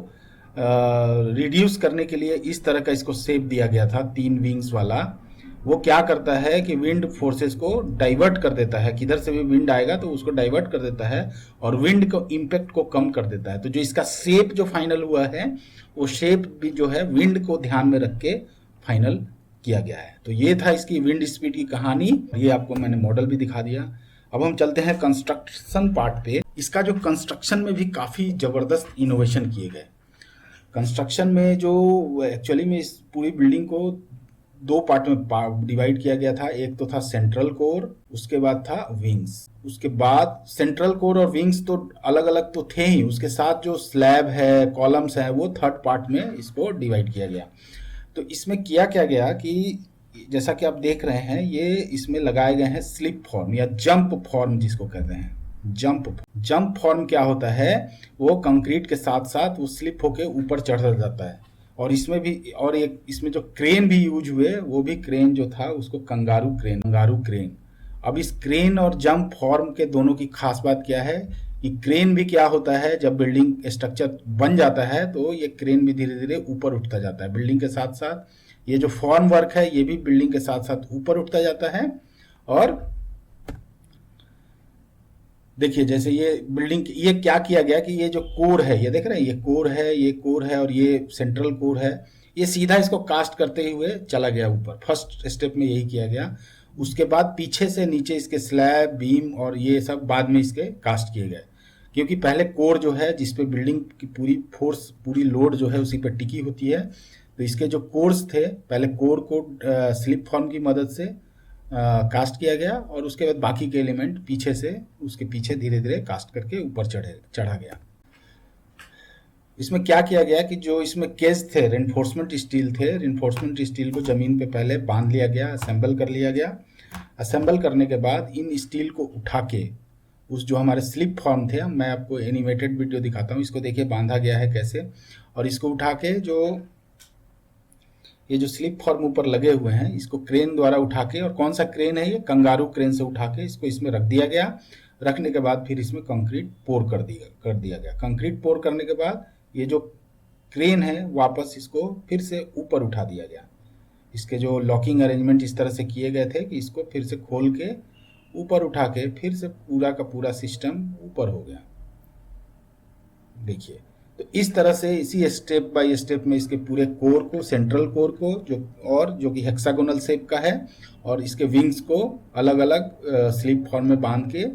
रिड्यूस करने के लिए इस तरह का इसको शेप दिया गया था, 3 विंग्स वाला। वो क्या करता है कि विंड फोर्सेस को डाइवर्ट कर देता है, किधर से भी विंड आएगा तो उसको डाइवर्ट कर देता है और विंड को इम्पैक्ट को कम कर देता है। तो जो इसका शेप जो फाइनल हुआ है वो शेप भी जो है विंड को ध्यान में रख के फाइनल किया गया है। तो ये था इसकी विंड स्पीड की कहानी। ये आपको मैंने मॉडल भी दिखा दिया। अब हम चलते हैं कंस्ट्रक्शन पार्ट पे। इसका जो कंस्ट्रक्शन में भी काफ़ी ज़बरदस्त इनोवेशन किए गए। कंस्ट्रक्शन में जो एक्चुअली में इस पूरी बिल्डिंग को 2 पार्ट में डिवाइड किया गया था। एक तो था सेंट्रल कोर, उसके बाद था विंग्स। उसके बाद सेंट्रल कोर और विंग्स तो अलग अलग तो थे ही, उसके साथ जो स्लैब है, कॉलम्स है, वो 3rd पार्ट में इसको डिवाइड किया गया। तो इसमें किया क्या गया कि जैसा कि आप देख रहे हैं, ये इसमें लगाए गए हैं स्लिप फॉर्म या जंप फॉर्म जिसको कहते हैं। जंप फॉर्म क्या होता है, वो कंक्रीट के साथ साथ वो स्लिप होके ऊपर चढ़ जाता है। और इसमें भी और एक इसमें जो क्रेन भी यूज हुए, वो भी क्रेन जो था उसको कंगारू क्रेन। अब इस क्रेन और जंप फॉर्म के दोनों की खास बात क्या है कि क्रेन भी क्या होता है, जब बिल्डिंग स्ट्रक्चर बन जाता है तो ये क्रेन भी धीरे धीरे ऊपर उठता जाता है बिल्डिंग के साथ साथ। ये जो फॉर्म वर्क है ये भी बिल्डिंग के साथ साथ ऊपर उठता जाता है। और देखिए जैसे ये बिल्डिंग, ये क्या किया गया कि ये जो कोर है, ये देख रहे हैं, ये कोर है और ये सेंट्रल कोर है, ये सीधा इसको कास्ट करते हुए चला गया ऊपर। फर्स्ट स्टेप में यही किया गया। उसके बाद पीछे से नीचे इसके स्लैब, बीम और ये सब बाद में इसके कास्ट किए गए, क्योंकि पहले कोर जो है जिसपे बिल्डिंग की पूरी फोर्स, पूरी लोड जो है उसी पर टिकी होती है। तो इसके जो कोर्स थे, पहले कोर को स्लिप फॉर्म की मदद से कास्ट किया गया और उसके बाद बाकी के एलिमेंट पीछे से उसके पीछे धीरे धीरे कास्ट करके ऊपर चढ़ा गया। इसमें क्या किया गया कि जो इसमें केज थे, रेनफोर्समेंट स्टील थे, रेनफोर्समेंट स्टील को जमीन पे पहले बांध लिया गया, असेंबल कर लिया गया। असेंबल करने के बाद इन स्टील को उठा के उस जो हमारे स्लिप फॉर्म थे, मैं आपको एनिमेटेड वीडियो दिखाता हूँ, इसको देखिए बांधा गया है कैसे। और इसको उठा के ये जो स्लिप फॉर्म ऊपर लगे हुए हैं, इसको क्रेन द्वारा उठा के, और कौन सा क्रेन है ये, कंगारू क्रेन से उठा के इसको इसमें रख दिया गया। रखने के बाद फिर इसमें कंक्रीट पोर कर दिया गया। कंक्रीट पोर करने के बाद ये जो क्रेन है वापस इसको फिर से ऊपर उठा दिया गया। इसके जो लॉकिंग अरेंजमेंट इस तरह से किए गए थे कि इसको फिर से खोल के ऊपर उठा के फिर से पूरा का पूरा सिस्टम ऊपर हो गया। देखिए, तो इस तरह से इसी स्टेप बाय स्टेप में इसके पूरे कोर को, सेंट्रल कोर को जो कि हेक्सागोनल शेप का है, और इसके विंग्स को अलग अलग स्लिप फॉर्म में बांध के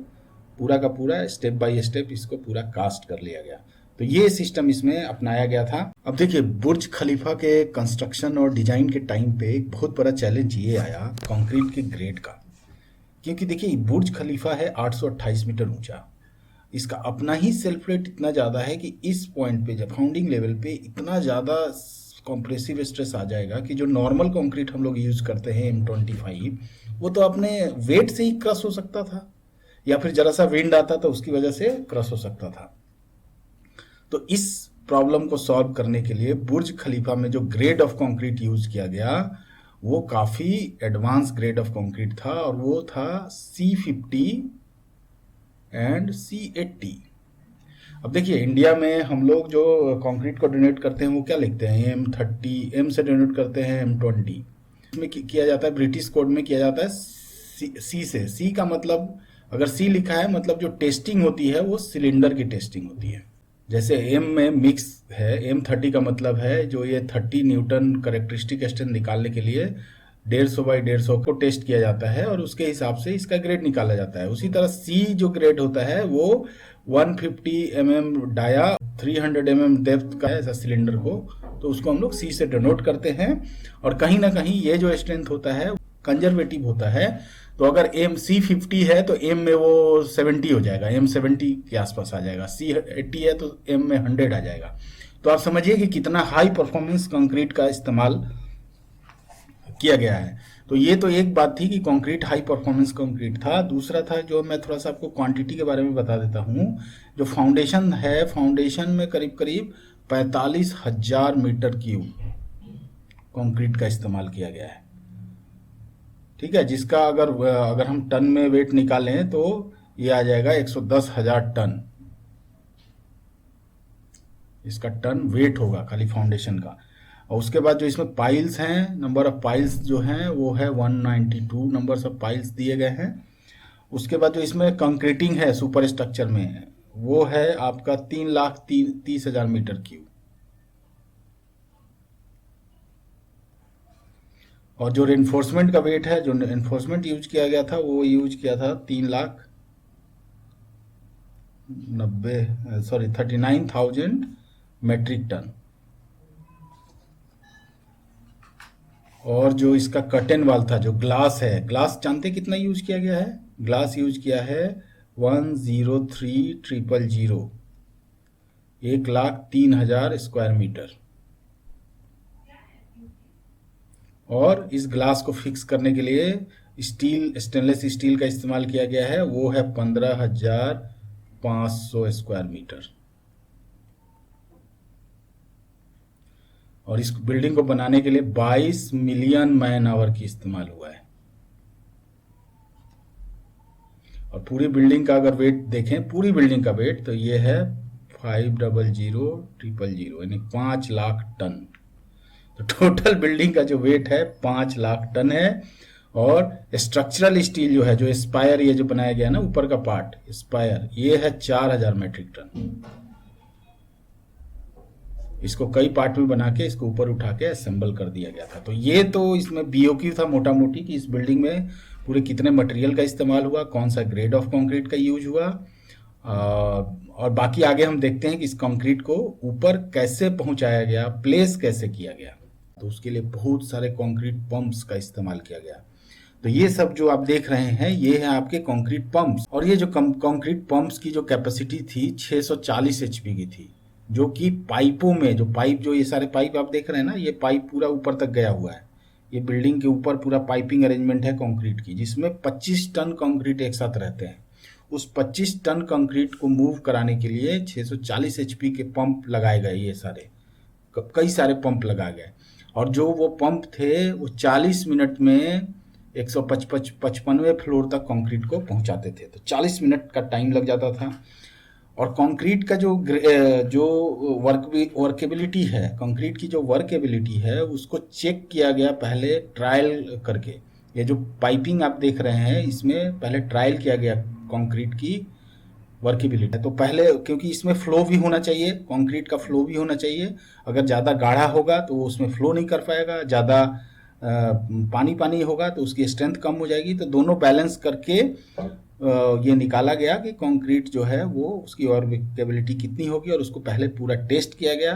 पूरा का पूरा स्टेप बाय स्टेप इसको पूरा कास्ट कर लिया गया। तो ये सिस्टम इसमें अपनाया गया था। अब देखिए, बुर्ज खलीफा के कंस्ट्रक्शन और डिजाइन के टाइम पे एक बहुत बड़ा चैलेंज ये आया कंक्रीट के ग्रेड का, क्योंकि देखिए बुर्ज खलीफा है 828 मीटर ऊंचा। इसका अपना ही सेल्फ वेट इतना ज़्यादा है कि इस पॉइंट पे, जब फाउंडिंग लेवल पे इतना ज़्यादा कॉम्प्रेसिव स्ट्रेस आ जाएगा कि जो नॉर्मल कंक्रीट हम लोग यूज़ करते हैं M25, वो तो अपने वेट से ही क्रश हो सकता था, या फिर जरा सा विंड आता तो उसकी वजह से क्रश हो सकता था। तो इस प्रॉब्लम को सॉल्व करने के लिए बुर्ज खलीफा में जो ग्रेड ऑफ कंक्रीट यूज किया गया वो काफ़ी एडवांस ग्रेड ऑफ कंक्रीट था, और वो था C50 एंड C80। अब देखिए, इंडिया में हम लोग जो कंक्रीट को डोनेट करते हैं वो क्या लिखते हैं, M30, M से डोनेट करते हैं M20। इसमें किया जाता है, ब्रिटिश कोड में किया जाता है C से। C का मतलब, अगर C लिखा है मतलब जो टेस्टिंग होती है वो सिलेंडर की टेस्टिंग होती है। जैसे M में मिक्स है, M30 का मतलब है जो ये 30 न्यूटन करेक्टरिस्टिक स्ट्रेंथ निकालने के लिए 150 बाई 150 को टेस्ट किया जाता है और उसके हिसाब से इसका ग्रेड निकाला जाता है। उसी तरह C जो ग्रेड होता है वो 150 mm डाया 300 mm डेप्थ का ऐसा सिलेंडर को तो उसको हम लोग सी से डिनोट करते हैं। और कहीं ना कहीं ये जो स्ट्रेंथ होता है कंजर्वेटिव होता है, तो अगर एम C50 है तो एम में वो 70 हो जाएगा, एम 70 के आसपास आ जाएगा। C80 है तो एम में 100 आ जाएगा। तो आप समझिए कि कितना हाई परफॉर्मेंस कंक्रीट का इस्तेमाल किया गया है। तो ये तो एक बात थी कि कंक्रीट हाई परफॉर्मेंस कंक्रीट था। दूसरा था जो मैं थोड़ा सा आपको क्वांटिटी के बारे में बता देता हूँ। जो फाउंडेशन है, फाउंडेशन में करीब करीब 45,000 मीटर क्यूब कंक्रीट का इस्तेमाल किया गया है। ठीक है, जिसका अगर हम टन में वेट निकालें तो ये आ जाएगा 110,000 टन। इसका टन वेट होगा खाली फाउंडेशन का। और उसके बाद जो इसमें पाइल्स हैं, नंबर ऑफ पाइल्स जो हैं वो है 192 नंबर ऑफ पाइल्स दिए गए हैं। उसके बाद जो इसमें कंक्रीटिंग है सुपर स्ट्रक्चर में, वो है आपका 3,30,000 मीटर क्यूब। और जो रेनफोर्समेंट का वेट है, जो रेनफोर्समेंट यूज किया गया था, वो यूज किया था 39,000 मेट्रिक टन। और जो इसका कर्टेन वाल था, जो ग्लास है, ग्लास जानते कितना यूज किया गया है? ग्लास यूज किया है 103,000, 1,03,000 स्क्वायर मीटर। और इस ग्लास को फिक्स करने के लिए स्टेनलेस स्टील का इस्तेमाल किया गया है, वो है 15,500 स्क्वायर मीटर। और इस बिल्डिंग को बनाने के लिए 22 मिलियन मैन आवर की इस्तेमाल हुआ है। और पूरी बिल्डिंग का अगर वेट देखें, पूरी बिल्डिंग का वेट, तो ये है 500,000 यानी 5 लाख टन। तो टोटल बिल्डिंग का जो वेट है 5 लाख टन है। और स्ट्रक्चरल स्टील जो है, जो स्पायर ये जो बनाया गया ना ऊपर का पार्ट स्पायर, ये है 4,000 मेट्रिक टन। इसको कई पार्ट में बना के इसको ऊपर उठा के असेंबल कर दिया गया था। तो ये तो इसमें BOQ था मोटा मोटी कि इस बिल्डिंग में पूरे कितने मटेरियल का इस्तेमाल हुआ, कौन सा ग्रेड ऑफ कंक्रीट का यूज हुआ। और बाकी आगे हम देखते हैं कि इस कंक्रीट को ऊपर कैसे पहुंचाया गया, प्लेस कैसे किया गया। तो उसके लिए बहुत सारे कंक्रीट पंप्स का इस्तेमाल किया गया। तो ये सब जो आप देख रहे हैं, ये है आपके कंक्रीट पंप्स। और ये जो कंक्रीट पंप्स की जो कैपेसिटी थी 640 HP की थी, जो कि पाइपों में, जो पाइप, जो ये सारे पाइप आप देख रहे हैं ना, ये पाइप पूरा ऊपर तक गया हुआ है। ये बिल्डिंग के ऊपर पूरा पाइपिंग अरेंजमेंट है कंक्रीट की, जिसमें 25 टन कंक्रीट एक साथ रहते हैं। उस 25 टन कंक्रीट को मूव कराने के लिए 640 HP के पंप लगाए गए। ये सारे कई सारे पंप लगाए गए। और जो वो पंप थे वो 40 मिनट में 155वें फ्लोर तक कंक्रीट को पहुंचाते थे। तो 40 मिनट का टाइम लग जाता था। और कंक्रीट का जो वर्केबिलिटी है, कंक्रीट की जो वर्केबिलिटी है, उसको चेक किया गया पहले ट्रायल करके। ये जो पाइपिंग आप देख रहे हैं, इसमें पहले ट्रायल किया गया कंक्रीट की वर्केबिलिटी। तो पहले, क्योंकि इसमें फ्लो भी होना चाहिए, कंक्रीट का फ्लो भी होना चाहिए। अगर ज़्यादा गाढ़ा होगा तो उसमें फ्लो नहीं कर पाएगा, ज़्यादा पानी होगा तो उसकी स्ट्रेंथ कम हो जाएगी। तो दोनों बैलेंस करके ये निकाला गया कि कंक्रीट जो है वो उसकी वर्केबिलिटी कितनी होगी, और उसको पहले पूरा टेस्ट किया गया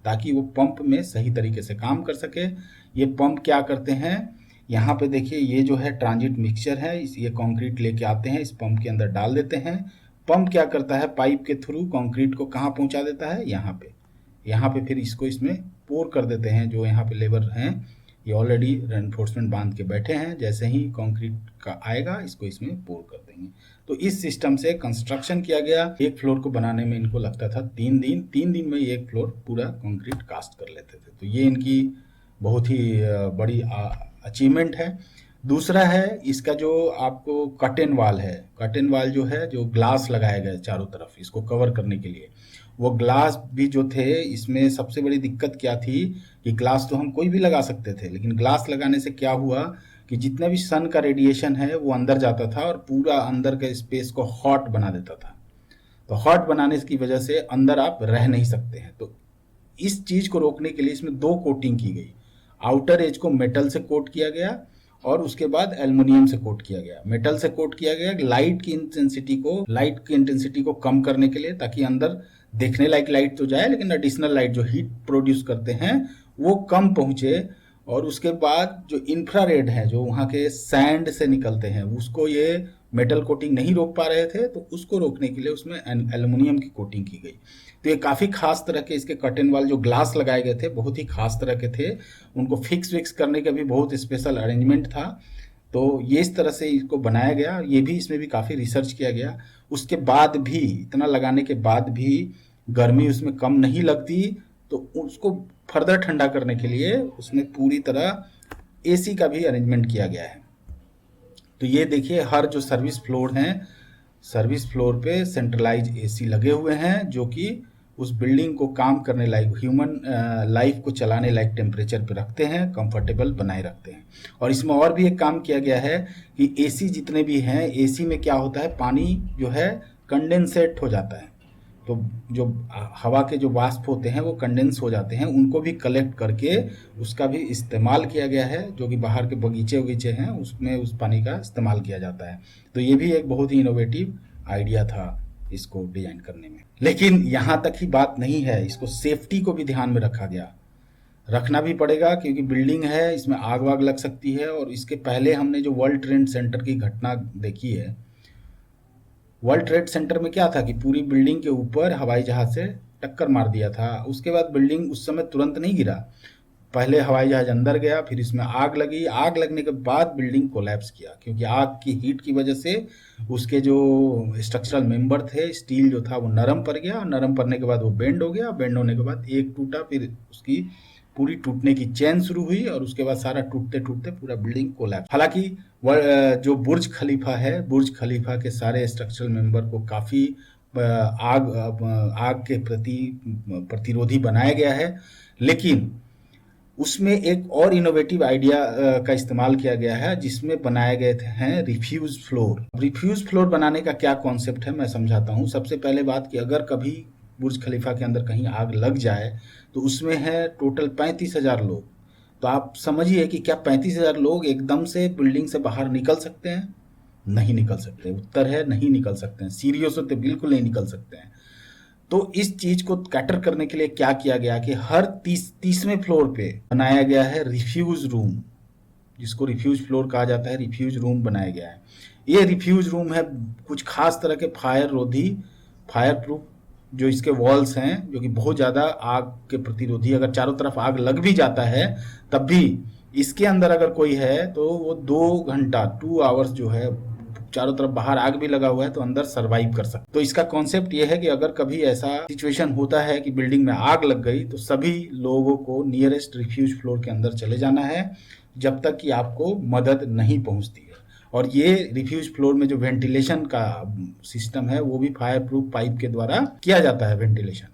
ताकि वो पंप में सही तरीके से काम कर सके। ये पंप क्या करते हैं, यहाँ पे देखिए, ये जो है ट्रांजिट मिक्सचर है, ये कंक्रीट लेके आते हैं, इस पंप के अंदर डाल देते हैं। पंप क्या करता है, पाइप के थ्रू कंक्रीट को कहाँ पहुँचा देता है, यहाँ पे फिर इसको इसमें पोर कर देते हैं। जो यहाँ पे लेबर हैं, ये ऑलरेडी रेनफोर्समेंट बांध के बैठे हैं, जैसे ही कंक्रीट का आएगा इसको इसमें पोर कर देंगे। तो इस सिस्टम से कंस्ट्रक्शन किया गया। एक फ्लोर को बनाने में इनको लगता था 3 दिन। 3 दिन में एक फ्लोर पूरा कंक्रीट कास्ट कर लेते थे। तो ये इनकी बहुत ही बड़ी अचीवमेंट है। दूसरा है इसका जो आपको कर्टेन वाल है, कर्टेन वाल जो है, जो ग्लास लगाया गया चारों तरफ इसको कवर करने के लिए, वो ग्लास भी जो थे, इसमें सबसे बड़ी दिक्कत क्या थी कि ग्लास तो हम कोई भी लगा सकते थे, लेकिन ग्लास लगाने से क्या हुआ कि जितना भी सन का रेडिएशन है वो अंदर जाता था और पूरा अंदर के स्पेस को हॉट बना देता था। तो हॉट बनाने की वजह से अंदर आप रह नहीं सकते हैं। तो इस चीज़ को रोकने के लिए इसमें 2 कोटिंग की गई। आउटर एज को मेटल से कोट किया गया और उसके बाद एल्युमिनियम से कोट किया गया। मेटल से कोट किया गया लाइट की इंटेंसिटी को कम करने के लिए, ताकि अंदर देखने लायक लाइट तो जाए, लेकिन एडिशनल लाइट जो हीट प्रोड्यूस करते हैं वो कम पहुंचे। और उसके बाद जो इंफ्रारेड है जो वहाँ के सैंड से निकलते हैं उसको ये मेटल कोटिंग नहीं रोक पा रहे थे, तो उसको रोकने के लिए उसमें एल्युमिनियम की कोटिंग की गई। तो ये काफ़ी खास तरह के इसके कर्टेन वाल जो ग्लास लगाए गए थे बहुत ही खास तरह के थे, उनको फिक्स विक्स करने का भी बहुत स्पेशल अरेंजमेंट था। तो ये इस तरह से इसको बनाया गया, ये भी इसमें भी काफ़ी रिसर्च किया गया। उसके बाद भी इतना लगाने के बाद भी गर्मी उसमें कम नहीं लगती, तो उसको फर्दर ठंडा करने के लिए उसमें पूरी तरह एसी का भी अरेंजमेंट किया गया है। तो ये देखिए हर जो सर्विस फ्लोर हैं, सर्विस फ्लोर पे सेंट्रलाइज एसी लगे हुए हैं जो कि उस बिल्डिंग को काम करने लायक, ह्यूमन लाइफ को चलाने लायक टेम्परेचर पे रखते हैं, कंफर्टेबल बनाए रखते हैं। और इसमें और भी एक काम किया गया है कि एसी जितने भी हैं, एसी में क्या होता है, पानी जो है कंडेंसेट हो जाता है। तो जो हवा के जो वाष्प होते हैं वो कंडेंस हो जाते हैं, उनको भी कलेक्ट करके उसका भी इस्तेमाल किया गया है, जो कि बाहर के बगीचे वगीचे हैं उसमें उस पानी का इस्तेमाल किया जाता है। तो ये भी एक बहुत ही इनोवेटिव आइडिया था इसको डिजाइन करने में। लेकिन यहाँ तक ही बात नहीं है, इसको सेफ्टी को भी ध्यान में रखा गया, रखना भी पड़ेगा क्योंकि बिल्डिंग है, इसमें आग वाग लग सकती है। और इसके पहले हमने जो वर्ल्ड ट्रेड सेंटर की घटना देखी है, वर्ल्ड ट्रेड सेंटर में क्या था कि पूरी बिल्डिंग के ऊपर हवाई जहाज से टक्कर मार दिया था। उसके बाद बिल्डिंग उस समय तुरंत नहीं गिरा, पहले हवाई जहाज अंदर गया, फिर इसमें आग लगी, आग लगने के बाद बिल्डिंग कोलैप्स किया क्योंकि आग की हीट की वजह से उसके जो स्ट्रक्चरल मेंबर थे, स्टील जो था वो नरम पड़ गया, नरम पड़ने के बाद वो बेंड हो गया, बेंड होने के बाद एक टूटा, फिर उसकी पूरी टूटने की चेन शुरू हुई और उसके बाद सारा टूटते टूटते पूरा बिल्डिंग कोलैप्स। हालांकि जो बुर्ज खलीफा है, बुर्ज खलीफा के सारे स्ट्रक्चरल मेंबर को काफ़ी आग के प्रति प्रतिरोधी बनाया गया है। लेकिन उसमें एक और इनोवेटिव आइडिया का इस्तेमाल किया गया है जिसमें बनाए गए हैं रिफ्यूज फ्लोर। रिफ्यूज फ्लोर बनाने का क्या कॉन्सेप्ट है मैं समझाता हूँ। सबसे पहले बात कि अगर कभी बुर्ज खलीफा के अंदर कहीं आग लग जाए तो उसमें है टोटल 35,000 लोग। तो आप समझिए कि क्या 35,000 लोग एकदम से बिल्डिंग से बाहर निकल सकते हैं? नहीं निकल सकते। उत्तर है नहीं निकल सकते हैं, सीढ़ियों से तो बिल्कुल नहीं निकल सकते हैं। तो इस चीज को कैटर करने के लिए क्या किया गया कि हर 30वें फ्लोर पे बनाया गया है रिफ्यूज रूम, जिसको रिफ्यूज फ्लोर कहा जाता है, रिफ्यूज रूम बनाया गया है। ये रिफ्यूज रूम है कुछ खास तरह के फायर प्रूफ जो इसके वॉल्स हैं, जो कि बहुत ज़्यादा आग के प्रतिरोधी, अगर चारों तरफ आग लग भी जाता है तब भी इसके अंदर अगर कोई है तो वो 2 घंटा 2 आवर्स जो है, चारों तरफ बाहर आग भी लगा हुआ है तो अंदर सरवाइव कर सकते। तो इसका कॉन्सेप्ट ये है कि अगर कभी ऐसा सिचुएशन होता है कि बिल्डिंग में आग लग गई तो सभी लोगों को नियरेस्ट रिफ्यूज फ्लोर के अंदर चले जाना है जब तक कि आपको मदद नहीं पहुंचती है। और ये रिफ्यूज फ्लोर में जो वेंटिलेशन का सिस्टम है वो भी फायर प्रूफ पाइप के द्वारा किया जाता है वेंटिलेशन।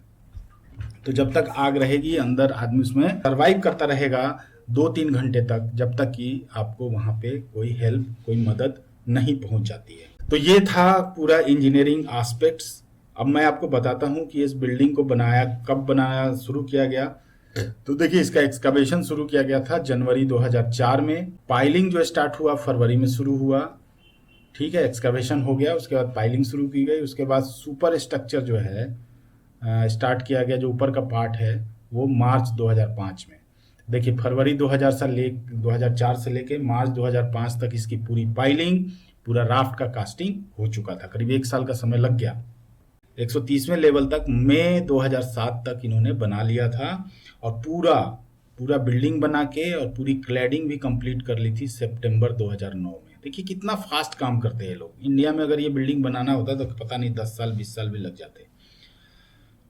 तो जब तक आग रहेगी अंदर आदमी उसमें सरवाइव करता रहेगा 2-3 घंटे तक, जब तक कि आपको वहां पे कोई हेल्प, कोई मदद नहीं पहुंच जाती है। तो ये था पूरा इंजीनियरिंग एस्पेक्ट्स। अब मैं आपको बताता हूं कि इस बिल्डिंग को कब बनाया शुरू किया गया। तो देखिए इसका एक्सकवेशन शुरू किया गया था जनवरी 2004 में। पाइलिंग जो स्टार्ट हुआ फरवरी में शुरू हुआ, ठीक है, एक्सकवेशन हो गया, उसके बाद पाइलिंग शुरू की गई, उसके बाद सुपर स्ट्रक्चर जो है स्टार्ट किया गया, जो ऊपर का पार्ट है वो मार्च 2005 में। देखिए फरवरी 2004 से लेके मार्च 2005 तक इसकी पूरी पाइलिंग, पूरा राफ्ट का कास्टिंग हो चुका था। करीब 1 साल का समय लग गया। 130वें लेवल तक मई 2007 तक इन्होंने बना लिया था और पूरा बिल्डिंग बना के और पूरी क्लैडिंग भी कंप्लीट कर ली थी सितंबर 2009 में। देखिए कितना फास्ट काम करते हैं लोग। इंडिया में अगर ये बिल्डिंग बनाना होता तो पता नहीं 10 साल 20 साल भी लग जाते।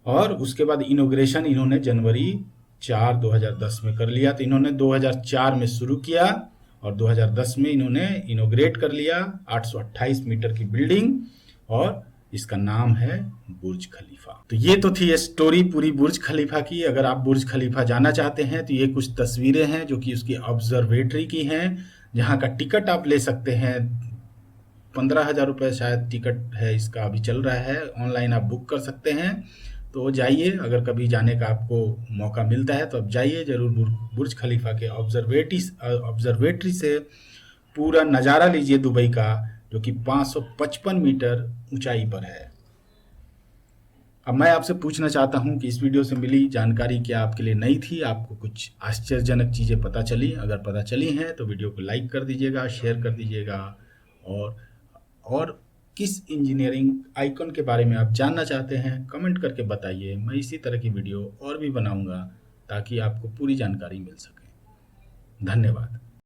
और उसके बाद इनोग्रेशन इन्होंने जनवरी 2010 में कर लिया। तो इन्होंने 2004 में शुरू किया और 2010 में इन्होंने इनोग्रेट कर लिया 828 मीटर की बिल्डिंग, और इसका नाम है बुर्ज खलीफा। तो ये तो थी स्टोरी पूरी बुर्ज खलीफा की। अगर आप बुर्ज खलीफा जाना चाहते हैं तो ये कुछ तस्वीरें हैं जो कि उसकी ऑब्जर्वेटरी की हैं, जहाँ का टिकट आप ले सकते हैं। 15,000 रुपये शायद टिकट है इसका, अभी चल रहा है, ऑनलाइन आप बुक कर सकते हैं। तो जाइए, अगर कभी जाने का आपको मौका मिलता है तो आप जाइए जरूर बुर्ज खलीफा के ऑब्जर्वेटरी से पूरा नज़ारा लीजिए दुबई का, जो कि 555 मीटर ऊंचाई पर है। अब मैं आपसे पूछना चाहता हूं कि इस वीडियो से मिली जानकारी क्या आपके लिए नई थी, आपको कुछ आश्चर्यजनक चीज़ें पता चली? अगर पता चली हैं तो वीडियो को लाइक कर दीजिएगा, शेयर कर दीजिएगा, और और किस इंजीनियरिंग आइकन के बारे में आप जानना चाहते हैं कमेंट करके बताइए। मैं इसी तरह की वीडियो और भी बनाऊंगा ताकि आपको पूरी जानकारी मिल सके। धन्यवाद।